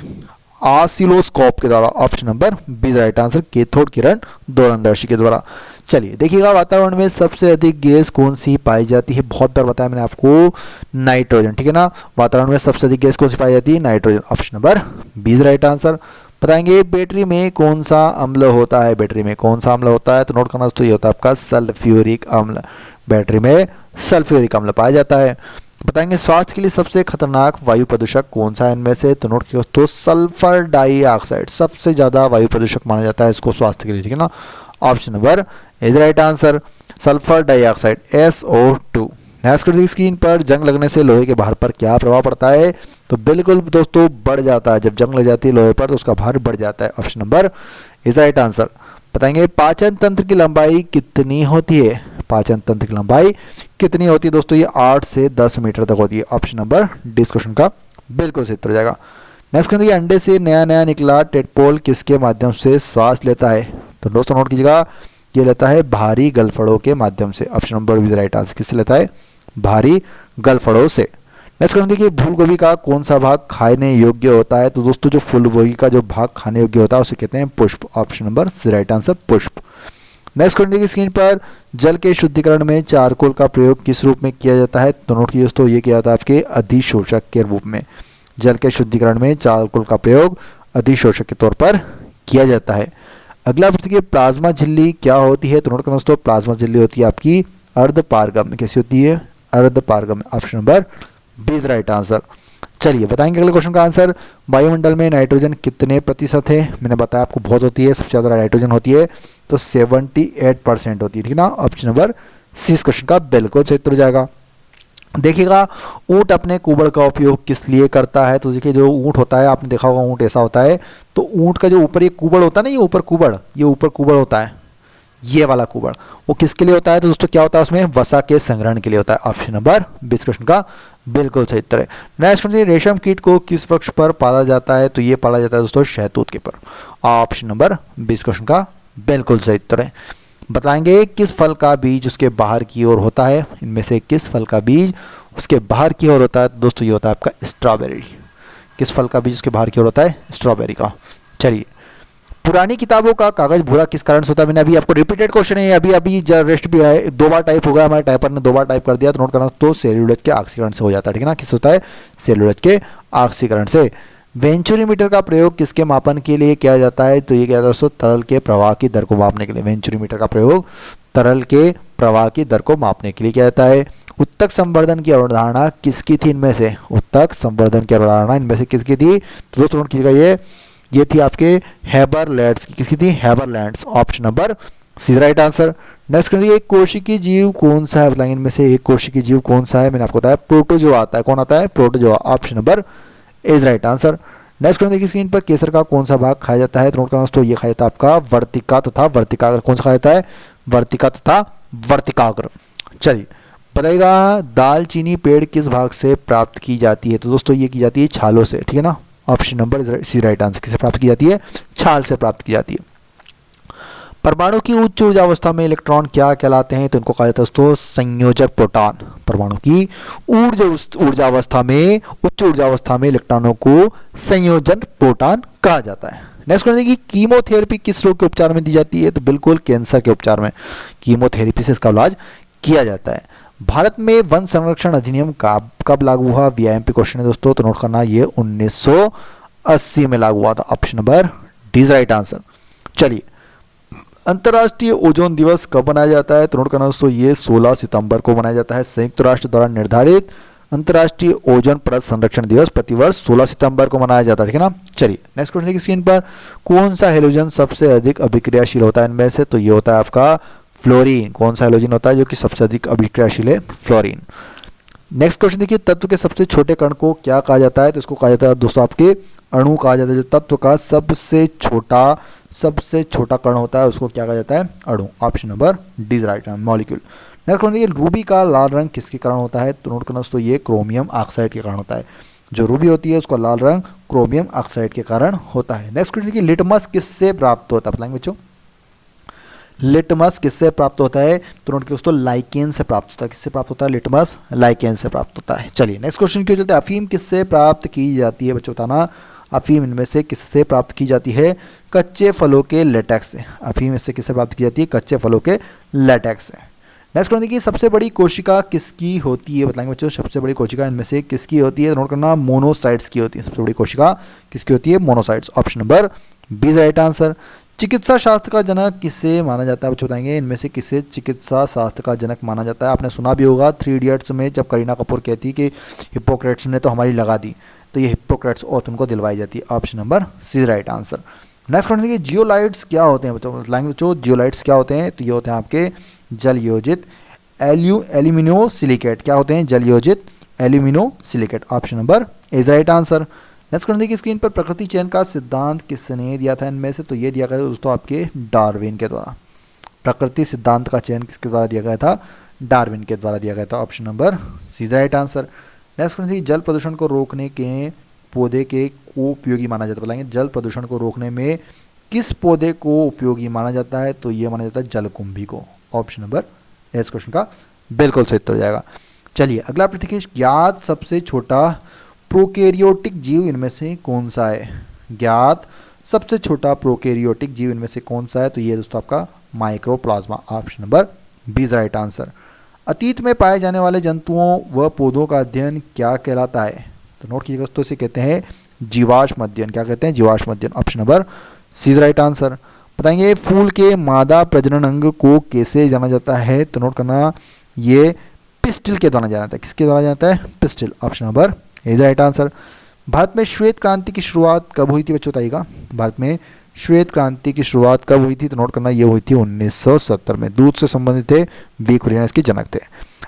ऑसिलोस्कोप के द्वारा। Option number B right answer. Cathode किरण दोलनदर्शी के द्वारा। चलिए देखिएगा, वातावरण में सबसे अधिक गैस कौन सी पाई जाती है? बहुत बार बताया मैंने आपको, नाइट्रोजन। ठीक है ना। वातावरण में सबसे अधिक गैस कौन सी पाई जाती है? Nitrogen. Option number B right answer. बताएंगे बैटरी में कौन सा अम्ल होता है? बैटरी में कौन सा अम्ल होता है? तो नोट करना दोस्तों, ये होता है आपका सल्फ्यूरिक अम्ल। बैटरी में सल्फ्यूरिक अम्ल पाया जाता है। बताएंगे स्वास्थ्य के लिए सबसे खतरनाक वायु प्रदूषक कौन सा है इनमें से? तो नोट किया दोस्तों, सल्फर डाइऑक्साइड सबसे ज्यादा वायु प्रदूषक माना जाता है इसको स्वास्थ्य के लिए। ठीक है ना। Option number is right answer, sulphur dioxide SO2। Next कर दी स्क्रीन पर, जंग लगने से लोहे के भार पर क्या प्रभाव पड़ता है? तो बिल्कुल दोस्तों बढ़ जाता है। जब जंग लग जाती है लोहे पर तो उसका भार बढ़ जाता है। Option number is right answer. बताएंगे पाचन तंत्र की लंबाई कितनी होती है? पाचन तंत्र की लंबाई कितनी होती है दोस्तों? ये 8 से 10 मीटर तक होती है। ऑप्शन नंबर डी इस क्वेश्चन का बिल्कुल सही उत्तर हो जाएगा। नेक्स्ट क्वेश्चन, अंडे से नया नया निकला टेडपोल किसके माध्यम से श्वास लेता है? तो दोस्तों नोट कीजिएगा, ये लेता है भारी गलफड़ों के माध्यम से। Option number B right answer. किससे लेता है? भारी गलफड़ों से। नेक्स्ट क्वेश्चन देखिए, फूल गोभी का कौन सा भाग खाने योग्य होता है? तो दोस्तों जो फूल गोभी का जो भाग खाने योग्य होता है उसे कहते हैं पुष्प। Option number C right answer, पुष्प। नेक्स्ट क्वेश्चन देखिए, स्क्रीन पर जल के शुद्धिकरण में चारकोल का प्रयोग किस रूप में किया जाता है? तो नोट कीजिए दोस्तों, ये किया जाता है आपके अधिशोषक के रूप में। जल के शुद्धिकरण में चारकोल का प्रयोग अधिशोषक के तौर पर किया जाता है। अगला प्रश्न देखिए, प्लाज्मा झिल्ली क्या होती है? तो नोट करना दोस्तों, प्लाज्मा झिल्ली होती है आपकी अर्धपारगम्य। कैसी होती है? अर्धपारगम्य। Option number B is right answer. चलिए बताएंगे अगले क्वेश्चन का आंसर। वायुमंडल में नाइट्रोजन कितने प्रतिशत है? मैंने बताया आपको बहुत होती है, सबसे ज़्यादा नाइट्रोजन होती है तो 78% होती है। ठीक है ना। ऑप्शन नंबर सी इस क्वेश्चन का बिल्कुल सही उत्तर हो जाएगा। देखिएगा, ऊंट अपने कुबड़ का उपयोग किस लिए करता है? तो देखिए, जो ऊंट होता है, आपने देखा होगा ऊंट ऐसा होता है, तो ऊंट का जो ऊपर ये कुबड़ होता है ना, ये ऊपर कुबड़ होता है, ये वाला कुबड़, वो किसके लिए होता है? तो दोस्तों क्या होता है उसमें? वसा के संग्रहण के लिए होता है। ऑप्शन नंबर 20 क्वेश्चन का बिल्कुल सही उत्तर है। नेक्स्ट क्वेश्चन, रेशम कीट को किस वृक्ष पर पाला जाता है? तो ये पाला जाता है दोस्तों शहतूत के पर। ऑप्शन नंबर 20 क्वेश्चन का बिल्कुल सही उत्तर है। बताएंगे किस फल का बीज उसके बाहर की ओर होता है? इनमें से किस फल का बीज उसके बाहर की ओर होता है? दोस्तों ये होता है आपका स्ट्रॉबेरी। किस फल का बीज उसके बाहर की ओर होता है? स्ट्रॉबेरी का। चलिए, पुरानी किताबों का कागज भूरा किस कारण से होता है? मैंने अभी आपको रिपीटेड क्वेश्चन है, अभी रेस्ट भी है, 2 बार टाइप हो गया, हमारे टाइपर ने 2 बार टाइप कर दिया, तो नोट करना तो सेल्यूलोज के ऑक्सीकरण से हो जाता है। ठीक है ना। किस होता है? सेल्यूलोज के ऑक्सीकरण से। वेंचुरीमीटर का प्रयोग किसके मापन के लिए किया जाता है? तो ये क्या दोस्तों, तरल के प्रवाह की दर को मापने के लिए। वेंचुरीमीटर का प्रयोग तरल के प्रवाह की दर को मापने के लिए किया जाता है। उत्तक संवर्धन की अवधारणा किसकी थी इनमें से? उत्तक संवर्धन की अवधारणा इनमें से किसकी थी? तो दोस्तों नोट कीजिएगा, ये थी आपके हेबरलैंड्स की। किसकी थी? Haberlandt's. Option number C right answer. Next करिए, एक कोशिकीय जीव कौन सा है? बताएंगे इनमें से एक कोशिकीय जीव कौन सा है? मैंने आपको बताया प्रोटोजोआ आता है। कौन आता है? Protozoa. Option number is right answer. Next question देखिए स्क्रीन पर, केसर का कौन सा भाग खाया जाता है? तो नोट करना दोस्तों, ये खाया जाता है आपका वर्तिका तथा वर्तिकाग्र। कौन सा खाया जाता है? वर्तिका तथा वर्तिकाग्र। चलिए बताइएगा, दालचीनी पेड़ किस भाग से प्राप्त की जाती है? तो दोस्तों ये की जाती है छालों से, ठीक है ना। Option number C right answer. किससे प्राप्त की जाती है? छाल से प्राप्त की जाती है। परमाणु की उच्च ऊर्जा अवस्था में इलेक्ट्रॉन क्या कहलाते हैं? तो इनको कहा जाता है दोस्तों संयोजक प्रोटॉन। परमाणु की ऊर्जा अवस्था में, उच्च ऊर्जा अवस्था में इलेक्ट्रॉनों को संयोजन प्रोटॉन कहा जाता है। नेक्स्ट क्वेश्चन देखिए, कीमोथेरेपी किस रोग के उपचार में दी जाती है? तो बिल्कुल कैंसर के उपचार में कीमोथेरेपी से इसका इलाज किया जाता है। भारत में वन संरक्षण अधिनियम कब लागू हुआ? वीआईएमपी क्वेश्चन है दोस्तों, तो नोट करना ये 1980 में लागू हुआ था। Option number D is right answer. चलिए, अंतर्राष्ट्रीय ओजोन दिवस कब मनाया जाता है? तो नोट करना दोस्तों, ये 16 सितंबर को मनाया जाता है। संयुक्त राष्ट्र द्वारा निर्धारित अंतर्राष्ट्रीय ओजोन परत संरक्षण दिवस प्रतिवर्ष 16 सितंबर को मनाया जाता है, ठीक है ना। चलिए नेक्स्ट क्वेश्चन देखिए स्क्रीन पर, कौन सा हेलोजन सबसे अधिक अभिक्रियाशील होता है इनमें से? तो ये होता है आपका फ्लोरीन। कौन सा हेलोजन होता है जो कि सबसे अधिक अभिक्रियाशील है? फ्लोरीन। नेक्स्ट क्वेश्चन देखिए, तत्व के सबसे छोटे कण को क्या कहा जाता है? तो इसको कहा जाता है दोस्तों आपके अणु कहा जाता है। जो तत्व का सबसे छोटा कण होता है उसको क्या कहा जाता है? अणु। Option number D is right answer, molecule. Next question देखिए, रूबी का लाल रंग किसके कारण होता है? तो नोट करना दोस्तों, ये क्रोमियम ऑक्साइड के कारण होता है। जो रूबी होती है उसका लाल रंग क्रोमियम ऑक्साइड के कारण होता है। नेक्स्ट क्वेश्चन देखिए, लिटमस किससे प्राप्त होता है? बताएंगे बच्चों, लिटमस किससे प्राप्त होता है? तो नोट दोस्तों, लाइकेन से प्राप्त होता है। किससे प्राप्त होता है? लिटमस लाइकेन से प्राप्त होता है। चलिए नेक्स्ट क्वेश्चन की ओर चलते हैं, अफीम किससे प्राप्त की जाती है? बच्चों बताना, अफीम इनमें से किससे प्राप्त की जाती है? कच्चे फलों के लेटेक्स से। अफीम इससे किससे प्राप्त की जाती है? कच्चे फलों के लेटेक्स से। नेक्स्ट क्वेश्चन देखिए, सबसे बड़ी कोशिका किसकी होती है? बताएंगे बच्चों, सबसे बड़ी कोशिका इनमें से किसकी होती है? नोट करना, मोनोसाइट्स की होती है। सबसे बड़ी कोशिका किसकी होती है? Monocytes. Option number B is right answer. चिकित्सा शास्त्र का जनक किसे माना जाता है? बच्चों बताएंगे, इनमें से किसे चिकित्सा शास्त्र का जनक माना जाता है? आपने सुना भी होगा 3 इडियट्स में जब करीना कपूर कहती कि हिप्पोक्रेट्स ने तो हमारी लगा दी, तो ये हिप्पोक्रेट्स ओथ उनको दिलवाई जाती है। Option number C right answer. Next question देखिए, जियोलाइट्स क्या होते हैं? बच्चों जियोलाइट्स क्या होते हैं? तो ये होते हैं आपके जल योजित एल्यूमिनो सिलिकेट। क्या होते हैं? जल योजित alumino silicate. Option number is right answer. Next question देखिए स्क्रीन पर, प्रकृति चयन का सिद्धांत किसने दिया था इनमें से? तो ये दिया गया दोस्तों आपके डार्विन के द्वारा। प्रकृति सिद्धांत का चयन किसके द्वारा दिया गया था? डार्विन के द्वारा दिया गया था। Option number C right answer. Next question देखिए, जल प्रदूषण को रोकने के पौधे के को उपयोगी माना जाता है? बताएंगे, जल प्रदूषण को रोकने में किस पौधे को उपयोगी माना जाता है? तो ये माना जाता है जलकुंभी को। ऑप्शन नंबर इस क्वेश्चन का बिल्कुल सही उत्तर हो जाएगा। चलिए अगला प्रश्न देखिए, ज्ञात सबसे छोटा प्रोकैरियोटिक जीव इनमें से कौन सा है? ज्ञात सबसे छोटा प्रोकैरियोटिक जीव इनमें से कौन सा है? तो ये दोस्तों आपका microplasma. Option number B is right answer. अतीत में पाए जाने वाले जंतुओं व पौधों का अध्ययन क्या कहलाता है? तो नोट कीजिएगा दोस्तों, इसे कहते हैं जीवाश्म अध्ययन। क्या कहते हैं? जीवाश्म अध्ययन। Option number C is right answer. बताएंगे, फूल के मादा प्रजनन अंग को कैसे जाना जाता है? तो नोट करना, ये पिस्टिल के द्वारा जाना जाता है। किसके द्वारा जाता है? Pistil. Option number is right answer. Bharat में श्वेत क्रांति की शुरुआत कब हुई थी? बच्चों बताइएगा, भारत में श्वेत क्रांति की शुरुआत कब हुई थी? तो नोट करना, ये हुई थी 1970 में। दूध से संबंधित थे, वी कुरियन इसके जनक थे।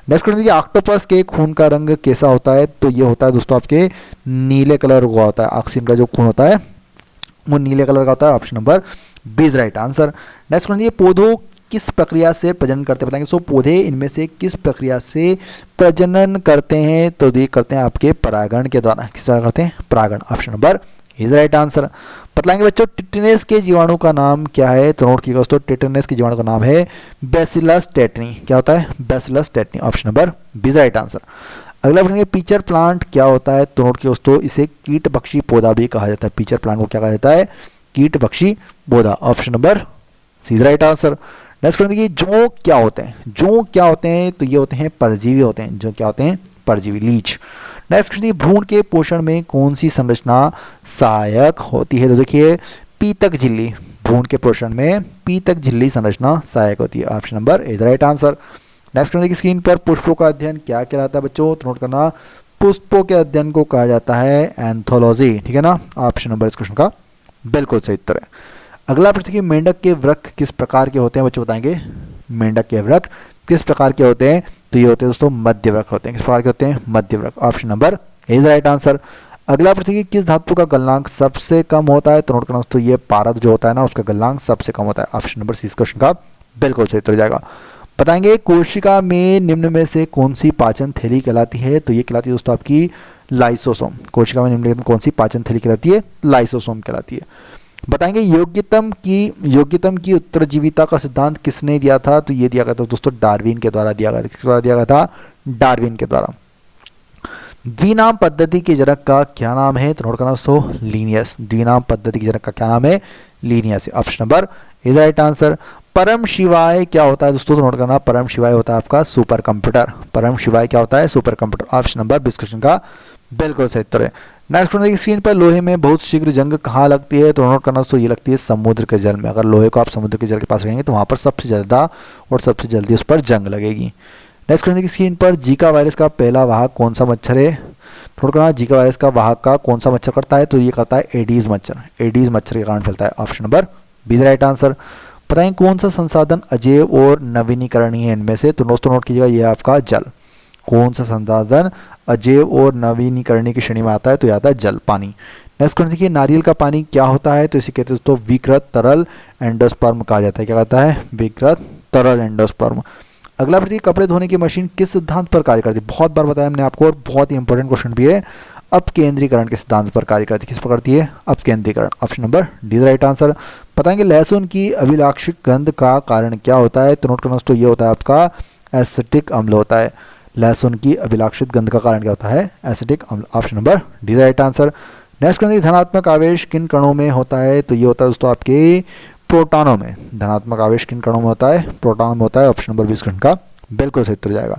नेक्स्ट क्वेश्चन देखिए, ऑक्टोपस के खून का रंग कैसा होता है? तो ये होता है दोस्तों आपके नीले कलर का होता है। ऑक्सीजन का जो खून होता है वो नीले कलर का होता है। Option number B is right answer. Next question, ये पौधों किस प्रक्रिया से प्रजनन करते हैं? बताएंगे, सो पौधे इनमें से किस प्रक्रिया से प्रजनन करते हैं? तो ये करते हैं आपके परागण के द्वारा। किस तरह करते हैं? परागण। Option number is right answer. बतलाएंगे बच्चों, टिटेनस के जीवाणु का नाम क्या है? तो नोट कीजिएगा दोस्तों, टिटेनस के जीवाणु का नाम है बैसिलस टेट्नी। क्या होता है? Bacillus tetani. Option number B is right answer. अगला प्रश्न, पीचर प्लांट क्या होता है? तो नोट कीजिए दोस्तों, इसे कीटभक्षी पौधा भी कहा जाता है। पीचर प्लांट को क्या कहा जाता है? कीटभक्षी पौधा। Option number C is right answer. Next question देखिए, जोंक क्या होते हैं? जोंक क्या होते हैं? तो ये होते हैं परजीवी होते हैं। जो क्या होते हैं? परजीवी, लीच। नेक्स्ट क्वेश्चन, भ्रूण के पोषण में कौन सी संरचना सहायक होती है? तो देखिए, पीतक झिल्ली। भ्रूण के पोषण में पीतक झिल्ली संरचना सहायक होती है। Option number is right answer. Next question देखिए स्क्रीन पर, पुष्पों का अध्ययन क्या कहलाता है? बच्चों तो नोट करना, पुष्पों के अध्ययन को कहा जाता है एंथोलॉजी। ठीक है ना। ऑप्शन नंबर इस क्वेश्चन का बिल्कुल सही उत्तर है। अगला प्रश्न, मेंढक के वृक्क किस प्रकार के होते हैं? बच्चों बताएंगे, मेंढक के वृक्क किस प्रकार के होते हैं? तो ये होते हैं दोस्तों मध्य वृक्क होते हैं। किस प्रकार के होते हैं? मध्य वृक्क। Option number is right answer. अगला प्रश्न है कि किस धातु का गलनांक सबसे कम होता है? तो नोट करना दोस्तों, ये पारद जो होता है ना, उसका गलनांक सबसे कम होता है। ऑप्शन नंबर सी इस क्वेश्चन का बिल्कुल सही उत्तर हो जाएगा। बताएंगे कोशिका में निम्न में से कौन सी पाचन थैली कहलाती है? तो ये कहलाती है दोस्तों आपकी लाइसोसोम। कोशिका में निम्नलिखित में कौन सी पाचन थैली कहलाती है? लाइसोसोम कहलाती है। बताएंगे योग्यतम की उत्तरजीविता का सिद्धांत किसने दिया था? तो ये दिया गया था दोस्तों डार्विन के द्वारा दिया गया था। किसके द्वारा दिया गया था? डार्विन के द्वारा। द्विनाम पद्धति के जनक का क्या नाम है? तो नोट करना दोस्तों, लीनियस। द्विनाम पद्धति के जनक का क्या नाम है? Linnaeus. Option number is right answer. परम शिवाय क्या होता है दोस्तों? तो नोट करना, परम शिवाय होता है आपका सुपर कंप्यूटर। परम शिवाय क्या होता है? Super computer. Option number 20 question का बिल्कुल सही उत्तर है। नेक्स्ट की स्क्रीन पर लोहे में बहुत शीघ्र जंग कहाँ लगती है? तो नोट करना दोस्तों, ये लगती है समुद्र के जल में। अगर लोहे को आप समुद्र के जल के पास रखेंगे तो वहां पर सबसे ज्यादा और सबसे जल्दी उस पर जंग लगेगी। नेक्स्ट की स्क्रीन पर जीका वायरस का पहला वाहक कौन सा मच्छर है? नोट करना, जीका वायरस का वाहक का कौन सा मच्छर करता है? तो ये करता है एडीज मच्छर। एडीज मच्छर के कारण फैलता है। Option number 20 right answer. बताएं कौन सा संसाधन अजैव और नवीनीकरणीय है इनमें से? तो दोस्तों नोट कीजिएगा, ये आपका जल। कौन सा संसाधन अजैव और नवीनीकरणीय की श्रेणी में आता है? तो यह आता है जल, पानी। नेक्स्ट क्वेश्चन देखिए, नारियल का पानी क्या होता है? तो इसे कहते हैं दोस्तों विकृत तरल एंडोस्पर्म कहा जाता है। क्या कहता है? विकृत तरल एंडोस्पर्म। अगला प्रश्न, कपड़े धोने की मशीन किस सिद्धांत पर कार्य करती है? बहुत बार बताया हमने आपको और बहुत ही इंपॉर्टेंट क्वेश्चन भी है। अपकेंद्रीकरण के सिद्धांत पर कार्य करती है। किस पर करती है? अपकेंद्रीकरण। Option number D is right answer. बताएंगे लहसुन की अभिलाक्षिक गंध का कारण क्या होता है? तो नोट करना दोस्तों, ये होता है आपका एसिटिक अम्ल होता है। लहसुन की अभिलाक्षित गंध का कारण क्या होता है? एसिटिक अम्ल। Option number D is right answer. Next question, धनात्मक आवेश किन कणों में होता है? तो ये होता है दोस्तों आपके प्रोटॉनों में। धनात्मक आवेश किन कणों में होता है? प्रोटॉनों में होता है। ऑप्शन नंबर 20 का बिल्कुल सही उत्तर हो जाएगा।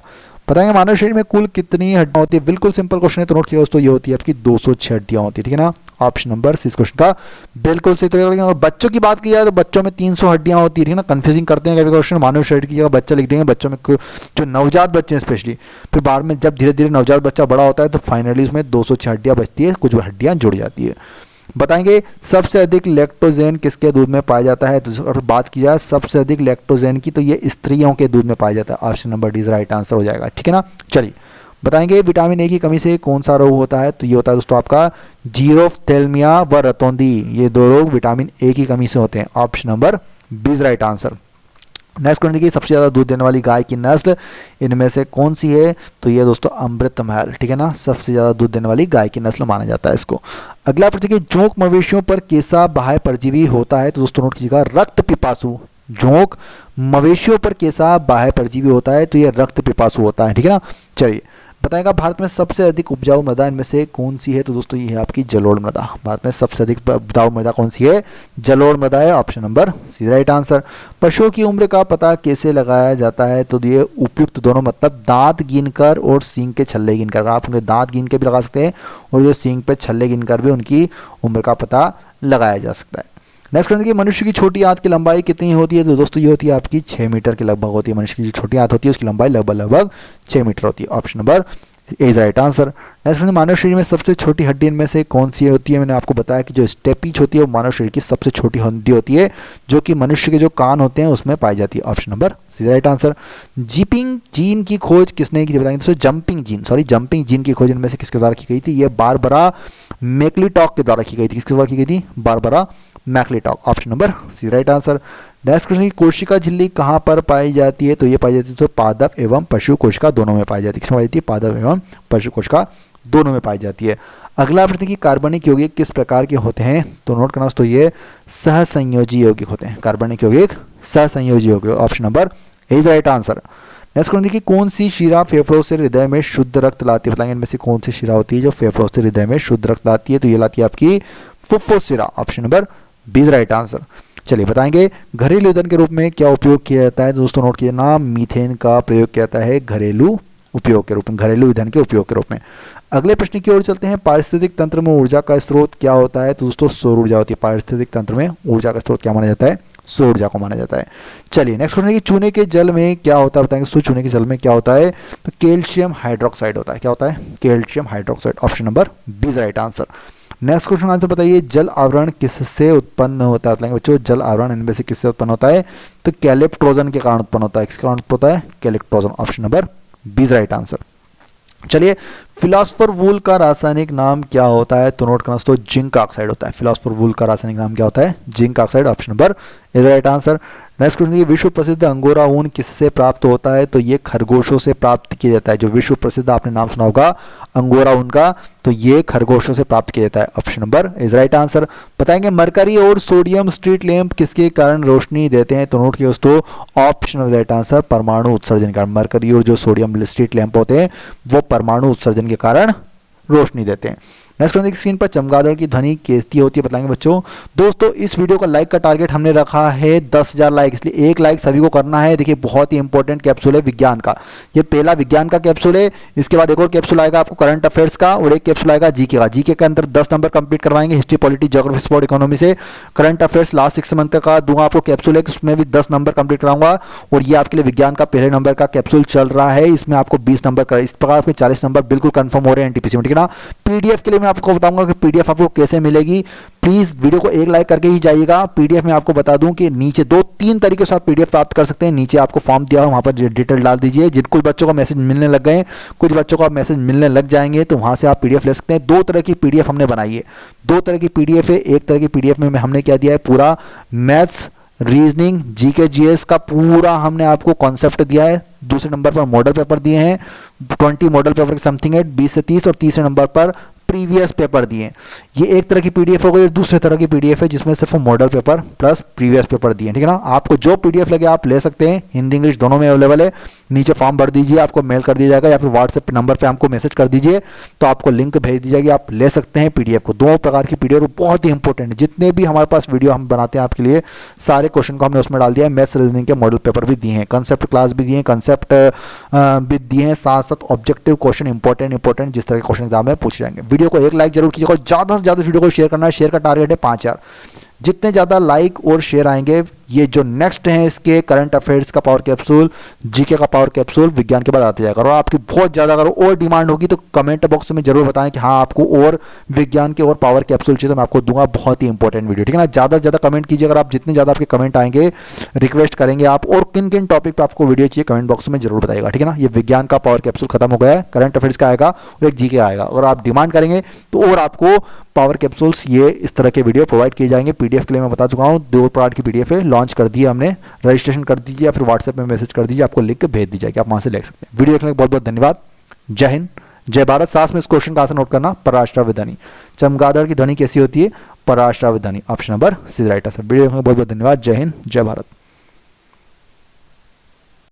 बताएंगे मानव शरीर में कुल कितनी हड्डियां होती है? बिल्कुल सिंपल क्वेश्चन है, तो नोट कीजिएगा दोस्तों, ये होती है आपकी 206 हड्डियां होती है। ठीक है ना? ऑप्शन नंबर सी इस क्वेश्चन का बिल्कुल सही उत्तर हो जाएगा। बच्चों की बात की जाए तो बच्चों में 300 हड्डियां होती है। ठीक है ना? कंफ्यूजिंग करते हैं कभी क्वेश्चन, मानव शरीर की जगह बच्चा लिख देंगे। बच्चों में जो नवजात बच्चे हैं स्पेशली, फिर बाद में जब धीरे धीरे नवजात बच्चा बड़ा होता है तो फाइनली उसमें 206 हड्डियां बचती है, कुछ हड्डियां जुड़ जाती है। बताएंगे सबसे अधिक लैक्टोजेन किसके दूध में पाया जाता है? तो अगर बात की जाए सबसे अधिक लैक्टोजेन की, तो ये स्त्रियों के दूध में पाया जाता है। Option number D is right answer हो जाएगा। ठीक है ना? चलिए बताएंगे विटामिन ए की कमी से कौन सा रोग होता है? तो ये होता है दोस्तों आपका जीरोफ्थेल्मिया व रतौंधी। ये दो रोग विटामिन ए की कमी से होते हैं। Option number 20 right answer. Next question देखिए, सबसे ज़्यादा दूध देने वाली गाय की नस्ल इनमें से कौन सी है? तो ये दोस्तों अमृत महल। ठीक है ना? सबसे ज़्यादा दूध देने वाली गाय की नस्ल माना जाता है इसको। अगला प्रश्न देखिए, जोंक मवेशियों पर कैसा बाह्य परजीवी होता है? तो दोस्तों नोट कीजिएगा, रक्त पिपासु। जोंक मवेशियों पर कैसा बाह्य परजीवी होता है? तो ये रक्त पिपासु होता है। ठीक है ना? चलिए बताएगा भारत में सबसे अधिक उपजाऊ मृदा इनमें से कौन सी है? तो दोस्तों ये है आपकी जलोढ़ मृदा। भारत में सबसे अधिक उपजाऊ मृदा कौन सी है? जलोढ़ मृदा है। Option number C right answer. पशुओं की उम्र का पता कैसे लगाया जाता है? तो ये उपयुक्त दोनों, मतलब दांत गिनकर और सींग के छल्ले गिनकर। आप उनके दांत गिन के भी लगा सकते हैं और जो सींग पे छल्ले गिनकर भी उनकी उम्र का पता लगाया जा सकता है। नेक्स्ट क्वेश्चन देखिए, मनुष्य की छोटी आंत की लंबाई कितनी होती है? तो दोस्तों ये होती है आपकी 6 मीटर के लगभग होती है। मनुष्य की जो छोटी आंत होती है उसकी लंबाई लगभग 6 मीटर होती है। Option number A is right answer. Next question, मानव शरीर में सबसे छोटी हड्डी इनमें से कौन सी होती है? मैंने आपको बताया कि जो स्टेपीज होती है वो मानव शरीर की सबसे छोटी हड्डी होती है, जो कि मनुष्य के जो कान होते हैं उसमें पाई जाती है। Option number C right answer. Jumping gene की खोज किसने की थी? बताएंगे दोस्तों, जंपिंग जीन की खोज इनमें से किसके द्वारा की गई थी? ये बारबरा मैक्लिटॉक के द्वारा की गई थी। किसके द्वारा की गई थी? Barbara McClintock. Option number C right answer. Next question, कोशिका झिल्ली कहाँ पर पाई जाती है? तो ये पाई जाती है तो पादप एवं पशु कोशिका दोनों में पाई जाती है। किसमें पाई जाती है? पादप एवं पशु कोशिका दोनों में पाई जाती है। अगला प्रश्न की कार्बनिक यौगिक किस प्रकार के होते हैं? तो नोट करना दोस्तों, ये सहसंयोजी यौगिक होते हैं। कार्बनिक यौगिक सहसंयोजी यौगिक। Option number A is right answer. Next question देखिए, कौन सी शिरा फेफड़ों से हृदय में शुद्ध रक्त लाती है? बताएंगे इनमें से कौन सी शिरा होती है जो फेफड़ों से हृदय में शुद्ध रक्त लाती है? तो ये लाती है आपकी फुफ्फुस शिरा। Option number 20 right answer. चलिए बताएंगे घरेलू ईंधन के रूप में क्या उपयोग किया जाता है? दोस्तों नोट कीजिए, नाम मीथेन का प्रयोग किया जाता है घरेलू उपयोग के रूप में, घरेलू ईंधन के उपयोग के रूप में। अगले प्रश्न की ओर चलते हैं, पारिस्थितिक तंत्र में ऊर्जा का स्रोत क्या होता है? तो दोस्तों सौर ऊर्जा होती है। पारिस्थितिक तंत्र में ऊर्जा का स्रोत क्या माना जाता है? सौर ऊर्जा को माना जाता है। चलिए नेक्स्ट क्वेश्चन है कि चूने के जल में क्या होता है? बताएंगे दोस्तों, चूने के जल में क्या होता है? तो कैल्शियम हाइड्रोक्साइड होता है। क्या होता है? Calcium hydroxide. Option number 20 right answer. Next question answer बताइए, जल आवरण किससे उत्पन्न होता है? बताएंगे बच्चों, जल आवरण इनमें से किससे उत्पन्न होता है? तो कैलेप्ट्रोजन के कारण उत्पन्न होता है। किसके कारण उत्पन्न होता है? Calyptrogen. Option number 20 right answer. चलिए, फिलोसफर वूल का रासायनिक नाम क्या होता है? तो नोट करना दोस्तों, जिंक ऑक्साइड होता है। फिलोसफर वूल का रासायनिक नाम क्या होता है? Zinc oxide. Option number is right answer. Next question, ये विश्व प्रसिद्ध अंगोरा ऊन किससे प्राप्त होता है? तो ये खरगोशों से प्राप्त किया जाता है। जो विश्व प्रसिद्ध आपने नाम सुना होगा अंगोरा ऊन का, तो ये खरगोशों से प्राप्त किया जाता है। Option number is right answer. बताएंगे मरकरी और सोडियम स्ट्रीट लैंप किसके कारण रोशनी देते हैं? तो नोट किया दोस्तों, ऑप्शन इज राइट आंसर, परमाणु उत्सर्जन के कारण। मरकरी और जो सोडियम स्ट्रीट लैंप होते हैं वो परमाणु उत्सर्जन के कारण रोशनी देते हैं। नेक्स्ट क्वेश्चन, स्क्रीन पर चमगादड़ की ध्वनि कैसी होती है? बताएंगे बच्चों। दोस्तों इस वीडियो का लाइक का टारगेट हमने रखा है 10,000 लाइक, इसलिए एक लाइक सभी को करना है। देखिए बहुत ही इंपॉर्टेंट कैप्सूल है विज्ञान का, ये पहला विज्ञान का कैप्सूल है। इसके बाद एक और कैप्सूल आएगा आपको करंट अफेयर्स का, और एक कैप्सूल आएगा जीके का। जीके के अंदर 10 नंबर कंप्लीट करवाएंगे, history, polity, geography, sport, economy से। करंट अफेयर्स लास्ट 6 मंथ का दूंगा आपको कैप्सूल है, उसमें भी 10 नंबर कंप्लीट कराऊंगा। और ये आपके लिए विज्ञान का पहले नंबर का कैप्सूल चल रहा है, इसमें आपको 20 नंबर का, इस प्रकार आपके 40 नंबर बिल्कुल कंफर्म हो रहे हैं एनटीपीसी में, ठीक है ना। पीडीएफ के लिए मैं आपको बताऊंगा कि पीडीएफ आपको कैसे मिलेगी। प्लीज वीडियो को एक लाइक करके ही जाइएगा। पीडीएफ में आपको बता दूं कि नीचे 2-3 तरीके से आप पीडीएफ प्राप्त कर सकते हैं। नीचे आपको फॉर्म दिया है, वहां पर डिटेल डाल दीजिए। जिन कुछ बच्चों को मैसेज मिलने लग गए, कुछ बच्चों को मैसेज मिलने लग जाएंगे, तो वहां से आप पीडीएफ ले सकते हैं। 2 तरह की पीडीएफ हमने बनाई है, 2 तरह की पीडीएफ है। एक तरह की पीडीएफ में हमने क्या दिया है, पूरा मैथ्स, रीजनिंग, जीके, जीएस का पूरा हमने आपको कॉन्सेप्ट दिया है। दूसरे नंबर पर मॉडल पेपर दिए हैं, 20 मॉडल पेपर समथिंग है, 20 से 30, और तीसरे नंबर पर प्रीवियस पेपर दिए। ये एक तरह की पीडीएफ हो गई। दूसरे तरह की पीडीएफ है जिसमें सिर्फ model paper plus previous paper दिए, ठीक है ना। आपको जो पीडीएफ लगे आप ले सकते हैं, हिंदी इंग्लिश दोनों में अवेलेबल है। नीचे फॉर्म भर दीजिए, आपको मेल कर दिया जाएगा, या फिर व्हाट्सएप नंबर पे हमको मैसेज कर दीजिए, तो आपको लिंक भेज दी जाएगी, आप ले सकते हैं पीडीएफ को। 2 प्रकार की पीडीएफ बहुत ही इंपॉर्टेंट है। जितने भी हमारे पास वीडियो हम बनाते हैं आपके लिए, सारे क्वेश्चन को हमने उसमें डाल दिया है। मैथ्स, रीजनिंग के मॉडल पेपर भी दिए हैं, कंसेप्ट क्लास भी दिए हैं, कंसेप्ट भी दिए हैं, साथ साथ ऑब्जेक्टिव क्वेश्चन इंपॉर्टेंट जिस तरह के क्वेश्चन एग्जाम में पूछे जाएंगे। वीडियो को एक लाइक जरूर कीजिएगा, ज्यादा से ज्यादा वीडियो को शेयर करना है। शेयर का टारगेट है 5000। जितने ज़्यादा लाइक और शेयर आएंगे, ये जो नेक्स्ट है इसके करंट अफेयर्स का पावर कैप्सूल, जीके का पावर कैप्सूल विज्ञान के बाद आते जाएगा। और आपकी बहुत ज़्यादा अगर और डिमांड होगी तो कमेंट बॉक्स में जरूर बताएं कि हाँ आपको और विज्ञान के और पावर कैप्सूल चाहिए, तो मैं आपको दूंगा। बहुत ही इंपॉर्टेंट वीडियो, ठीक है ना। ज़्यादा से ज़्यादा कमेंट कीजिए। अगर आप जितने ज़्यादा आपके कमेंट आएंगे, रिक्वेस्ट करेंगे आप, और किन किन टॉपिक पर आपको वीडियो चाहिए कमेंट बॉक्स में जरूर बताइएगा, ठीक है ना। ये विज्ञान का पावर कैप्सूल खत्म हो गया है, करंट अफेयर्स का आएगा और एक जीके आएगा। और आप डिमांड करेंगे तो और आपको पावर कैप्सूल्स ये इस तरह के वीडियो प्रोवाइड किए जाएंगे। पीडीएफ के लिए मैं बता चुका हूँ, 2 पार्ट की पीडीएफ है, लॉन्च कर दी है हमने। रजिस्ट्रेशन कर दीजिए या फिर व्हाट्सएप में मैसेज कर दीजिए, आपको लिंक भेज दी जाएगी, आप वहां से ले सकते हैं। वीडियो देखने के बहुत बहुत धन्यवाद। जय हिंद, जय भारत। साथ में इस क्वेश्चन का आंसर नोट करना, पराष्ट्रावित ध्वनि। चमगादड़ की ध्वनि कैसी होती है? पराष्ट्रावित ध्वनि। Option number C right answer. Video देखने के बहुत बहुत धन्यवाद। जय हिंद, जय भारत।